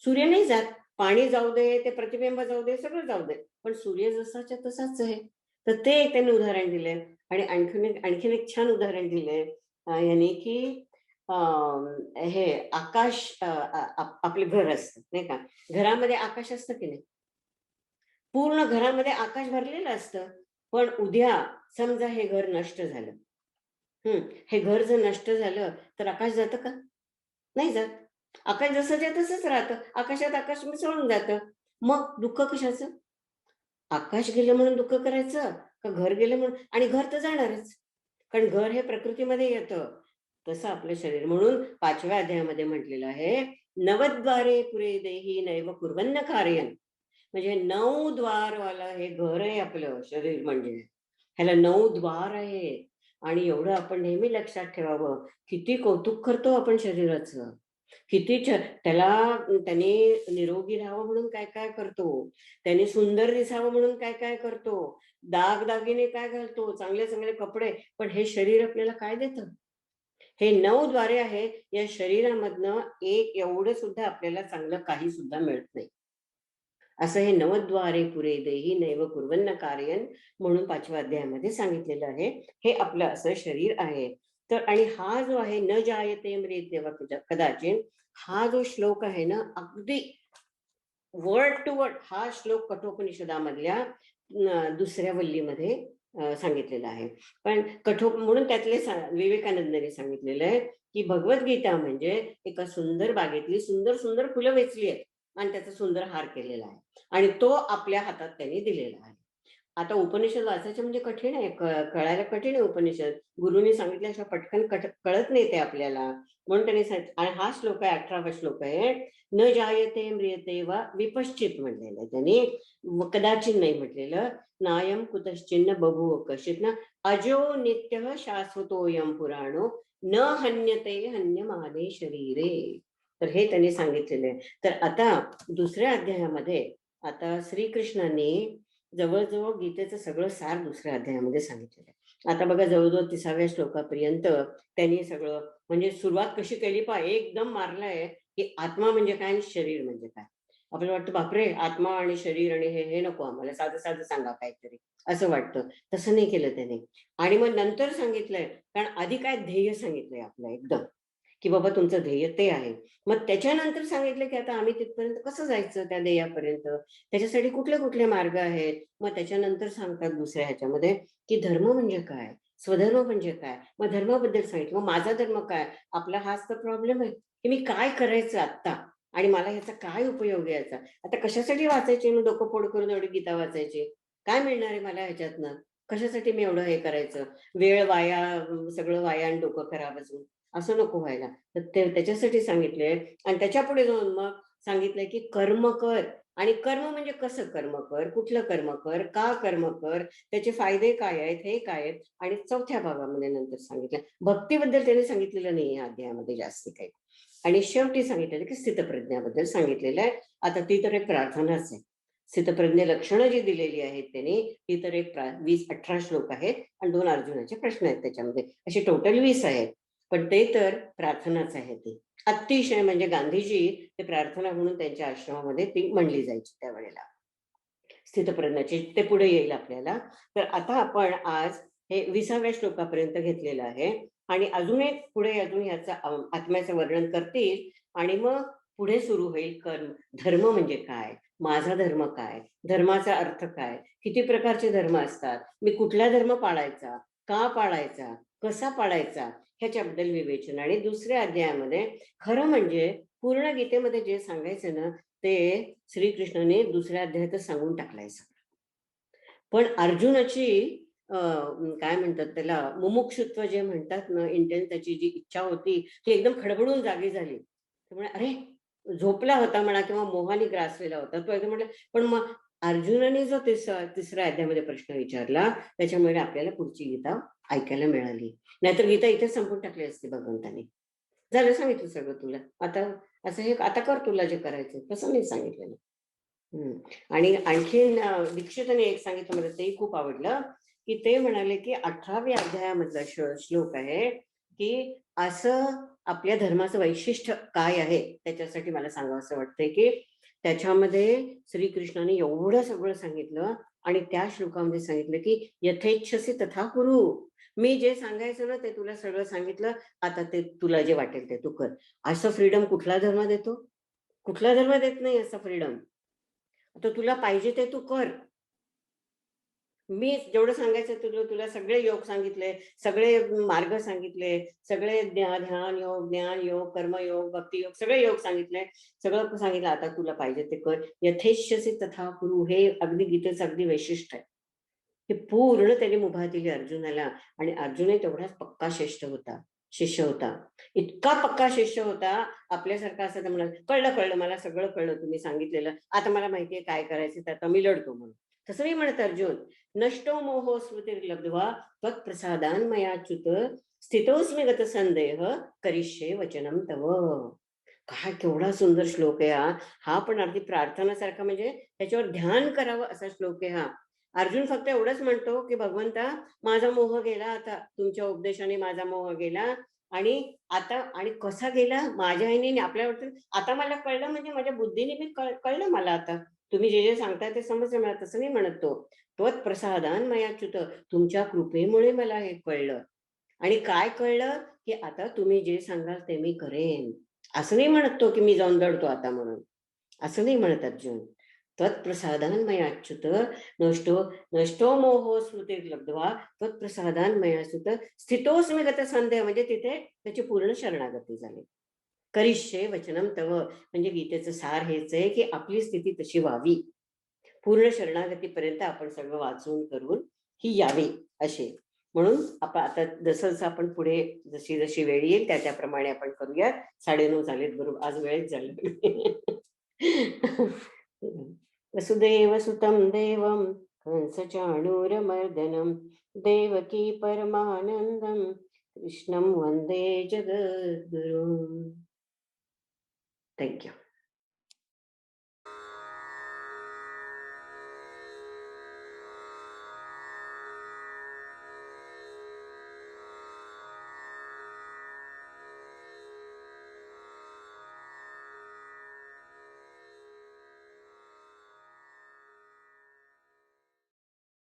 सूर्य नाही जात. पाणी जाऊ दे, ते प्रतिबिंब जाऊ दे, सगळं जाऊ दे, पण सूर्य जसाच्या तसाच आहे. तर ते एक त्यांनी उदाहरण दिलंय. आणि आणखीन एक छान उदाहरण दिलंय याने की हे आकाश, आपलं घर असतं नाही का, घरामध्ये आकाश असतं की नाही, पूर्ण घरामध्ये आकाश भरलेलं असतं. पण उद्या समजा हे घर नष्ट झालं, हे घर जर नष्ट झालं तर आकाश जातं का? नाही जात. आकाश जसंच्या तसंच राहतं. आकाशात आकाश मिसळून जातं. मग दुःख कशाचं? आकाश गेलं म्हणून दुःख करायचं का घर गेलं म्हणून? आणि घर तर जाणारच, कारण घर हे प्रकृतीमध्ये येतं. तसं आपलं शरीर. म्हणून 5व्या अध्यायामध्ये म्हटलेलं आहे, नवद्वारे पुरे देही नैव कुर्वन्न कार्यं. म्हणजे 9 द्वारवाला हे घर आहे आपलं शरीर, म्हणजे ह्याला 9 द्वार आहेत. आणि एवढं आपण नेहमी लक्षात ठेवावं, किती कौतुक करतो आपण शरीराचं, त्याला त्याने निरोगी राहावं म्हणून काय काय करतो, त्याने सुंदर दिसावं म्हणून काय काय करतो, दागदागिने काय घालतो, चांगले चांगले कपडे. पण हे शरीर आपल्याला काय देतं? हे 9 द्वारे आहे. या शरीरामधनं एक एवढं सुद्धा आपल्याला चांगलं काही सुद्धा मिळत नाही. असं हे नवद्वारे पुरे देही नैव कुर्वन्न कार्यं म्हणून 5व्या अध्यायामध्ये सांगितलेलं आहे. हे आपलं असं शरीर आहे. तर आणि हा जो आहे न जायते म्रियते वा कदाचित, हा जो श्लोक आहे ना, अगदी वर्ड टू वर्ड हा श्लोक कठोपनिषदामधल्या दुसऱ्या वल्लीमध्ये सांगितलेला आहे. पण म्हणून त्यातले विवेकानंदांनी सांगितलेलं आहे की भगवद्गीता म्हणजे एका सुंदर बागेतली सुंदर सुंदर फुलं वेचली आहेत आणि त्याचा सुंदर हार केलेला आहे आणि तो आपल्या हातात त्यांनी दिलेला आहे. आता उपनिषद वाचायचं म्हणजे कठीण आहे, कळायला कठीण आहे उपनिषद. गुरुनी सांगितल्याशिवाय पटकन कळत नाही ते आपल्याला. म्हणून त्यांनी सांगितलं. आणि हा श्लोक आहे 18वा श्लोक आहे. न जायते म्रियते वा विपश्चित म्हटलेलं आहे त्यांनी, कदाचित नाही म्हटलेलं. नायम कुतश्चिन्न बभूव कश्चित ना अजो नित्य शाश्वतोयम पुराणो न हन्यते हन्यमाने शरीरे. तर हे त्यांनी सांगितलेलं आहे. तर आता दुसऱ्या अध्यायामध्ये आता श्रीकृष्णाने जवळजवळ गीतेचं सगळं सार दुसऱ्या अध्यायामध्ये सांगितलेलं आहे. आता बघा, जवळजवळ 30व्या श्लोकापर्यंत त्यांनी सगळं म्हणजे सुरुवात कशी केली एकदम मारलाय की आत्मा म्हणजे काय आणि शरीर म्हणजे काय. आपल्याला वाटतं बापरे, आत्मा आणि शरीर आणि हे नको आम्हाला, साधं साधं सांगा काहीतरी, असं वाटतं. तसं नाही केलं त्याने. आणि मग नंतर सांगितलंय, कारण आधी काय ध्येय सांगितलंय आपलं एकदम, की बाबा तुमचं ध्येय ते आहे. मग त्याच्यानंतर सांगितलं की आता आम्ही तिथपर्यंत कसं जायचं, त्या ध्येयापर्यंत, त्याच्यासाठी कुठले कुठले मार्ग आहेत. मग त्याच्यानंतर सांगतात दुसऱ्या ह्याच्यामध्ये की धर्म म्हणजे काय, स्वधर्म म्हणजे काय. मग धर्माबद्दल सांगितलं. मग माझा धर्म काय, आपला हाच तर प्रॉब्लेम आहे की मी काय करायचं आत्ता आणि मला ह्याचा काय उपयोग आहे याचा. आता कशासाठी वाचायचे मी डोकं फोड करून एवढी गीता वाचायची, काय मिळणार आहे मला ह्याच्यातनं, कशासाठी मी एवढं हे करायचं, वेळ वाया, सगळं वाया आणि डोकं खराब असून, असं नको व्हायला. तर त्याच्यासाठी सांगितलंय. आणि त्याच्या पुढे जाऊन मग सांगितलंय की कर्म कर. आणि कर्म म्हणजे कसं कर्म कर, कुठलं कर्म कर, का कर्म कर, त्याचे फायदे काय आहेत, हे काय आहेत. आणि 4थ्या भागामध्ये नंतर सांगितलं भक्तीबद्दल त्याने सांगितलेलं नाही या अध्यायामध्ये जास्ती काही. आणि शेवटी सांगितलेलं की स्थितप्रज्ञाबद्दल सांगितलेलं आहे. आता ती तर एक प्रार्थनाच आहे. स्थितप्रज्ञ लक्षणं जी दिलेली आहेत त्यांनी ती तर एक 20-18 श्लोक आहेत आणि 2 अर्जुनाचे प्रश्न आहेत त्याच्यामध्ये, असे टोटल 20 आहेत. पण ते तर प्रार्थनाच आहे. ती अतिशय म्हणजे गांधीजी ते प्रार्थना म्हणून त्यांच्या आश्रमामध्ये ती म्हणली जायची त्यावेळेला स्थितप्रज्ञाची. ते पुढे येईल आपल्याला. तर आता आपण आज हे 20व्या श्लोकापर्यंत घेतलेलं आहे आणि अजून एक पुढे अजून याचं आत्म्याचं वर्णन करतील आणि मग पुढे सुरू होईल कर्म. धर्म म्हणजे काय, माझा धर्म काय, धर्माचा अर्थ काय, किती प्रकारचे धर्म असतात, मी कुठला धर्म पाळायचा, का पाळायचा, कसा पाळायचा, ह्याच्याबद्दल विवेचन. आणि दुसऱ्या अध्यायामध्ये खरं म्हणजे पूर्ण गीतेमध्ये जे सांगायचं ना ते श्रीकृष्णाने दुसऱ्या अध्यायातच सांगून टाकलंय सगळं. पण अर्जुनाची काय म्हणतात त्याला मुमुक्षुत्व जे म्हणतात ना, इंटेन्स, त्याची जी इच्छा होती ती एकदम खडबडून जागी झाली. त्यामुळे अरे झोपला होता म्हणा किंवा मोहाने ग्रासलेला होता तो एकदम म्हटलं. पण मग अर्जुनाने जो तिसऱ्या अध्यायामध्ये प्रश्न विचारला त्याच्यामुळे आपल्याला पुढची गीता ऐकायला मिळाली. नाहीतर गीता इथेच संपून टाकली असते भगवंताने. झालं, सांगितलं सगळं तुला, आता असं हे आता कर तुला जे करायचं, तसं नाही सांगितलेलं. आणि आणखीन दीक्षिताने एक सांगितलं मला तेही खूप आवडलं की ते म्हणाले की 18व्या अध्यायामधला श्लोक आहे की असं आपल्या धर्माचं वैशिष्ट्य काय आहे त्याच्यासाठी मला सांगावं असं वाटतंय की त्याच्यामध्ये श्रीकृष्णाने एवढं सगळं सांगितलं आणि त्या श्लोकामध्ये सांगितलं की यथेच्छसी तथा कुरु. मी जे सांगायचं ना ते तुला सगळं सांगितलं, आता ते तुला जे वाटेल ते तू कर. असं फ्रीडम कुठला धर्म देतो? कुठला धर्म देत नाही असं फ्रीडम. आता तुला पाहिजे ते तू कर. मी जेवढं सांगायचं तुला सगळे योग सांगितले, सगळे मार्ग सांगितले, सगळे ध्यान योग, ज्ञान योग, कर्मयोग, भक्ती योग, सगळे योग सांगितले, सगळं सांगितलं. आता तुला पाहिजे ते कर. यथेच्छसी तथा कुरु, हे अगदी गीतेचं अगदी वैशिष्ट्य आहे. हे पूर्ण त्यांनी मुभा दिली अर्जुनाला आणि अर्जुनही तेवढाच पक्का शिष्य होता. इतका पक्का शिष्य होता. आपल्यासारखा असं तर म्हणाल कळलं मला सगळं कळलं, तुम्ही सांगितलेलं, आता मला माहितीये काय करायचं, तर आता मी लढतो म्हणून. तसं नाही म्हणत अर्जुन. नष्टो मोहो स्मृतिर्लब्ध्वा त्वत्प्रसादान् मयाच्युत स्थितोऽस्मि गत संदेह करिष्ये वचनम तव. काय केवढा सुंदर श्लोक आहे हा. हा पण अगदी प्रार्थनासारखा, म्हणजे त्याच्यावर ध्यान करावं असा श्लोक आहे हा. अर्जुन फक्त एवढंच म्हणतो की भगवंता माझा मोह गेला, आता तुमच्या उपदेशाने माझा मोह गेला. आणि आता आणि कसा गेला, माझ्या ह्याने आपल्याला वाटतं आता मला कळलं, म्हणजे माझ्या बुद्धीने मी कळलं मला, आता तुम्ही जे जे सांगताय ते समजलं मला. तसं नाही म्हणत तो. त्वत्प्रसादान् मयाच्युत, तुमच्या कृपेमुळे मला हे कळलं. आणि काय कळलं की आता तुम्ही जे सांगाल ते मी करेन. असं नाही म्हणत तो की मी जाऊन दडतो आता म्हणून. असं नाही म्हणत अर्जुन. त्वत्प्रसादान् मयाच्युत नष्टो मोहो स्मृतिर्लब्ध्वा त्वत्प्रसादान् मयाच्युत स्थितोऽस्मि गत संदेह, म्हणजे तिथे त्याची पूर्ण शरणागती झाली. करिष्ये वचनम तव, म्हणजे गीतेचं सार हेच आहे की आपली स्थिती तशी व्हावी, पूर्ण शरणागतीपर्यंत आपण सगळं वाचून करून ही यावी असे. म्हणून आपण आता जसं आपण पुढे जशी जशी वेळ येईल त्याप्रमाणे आपण करूया. 9:30 झालेत बरोबर, आज वेळच झालं. वसुदेव सुतं देवं कंसचाणूरमर्दनं देवकी परमानंदं कृष्णं वंदे जगद्गुरुं. थँक्यू.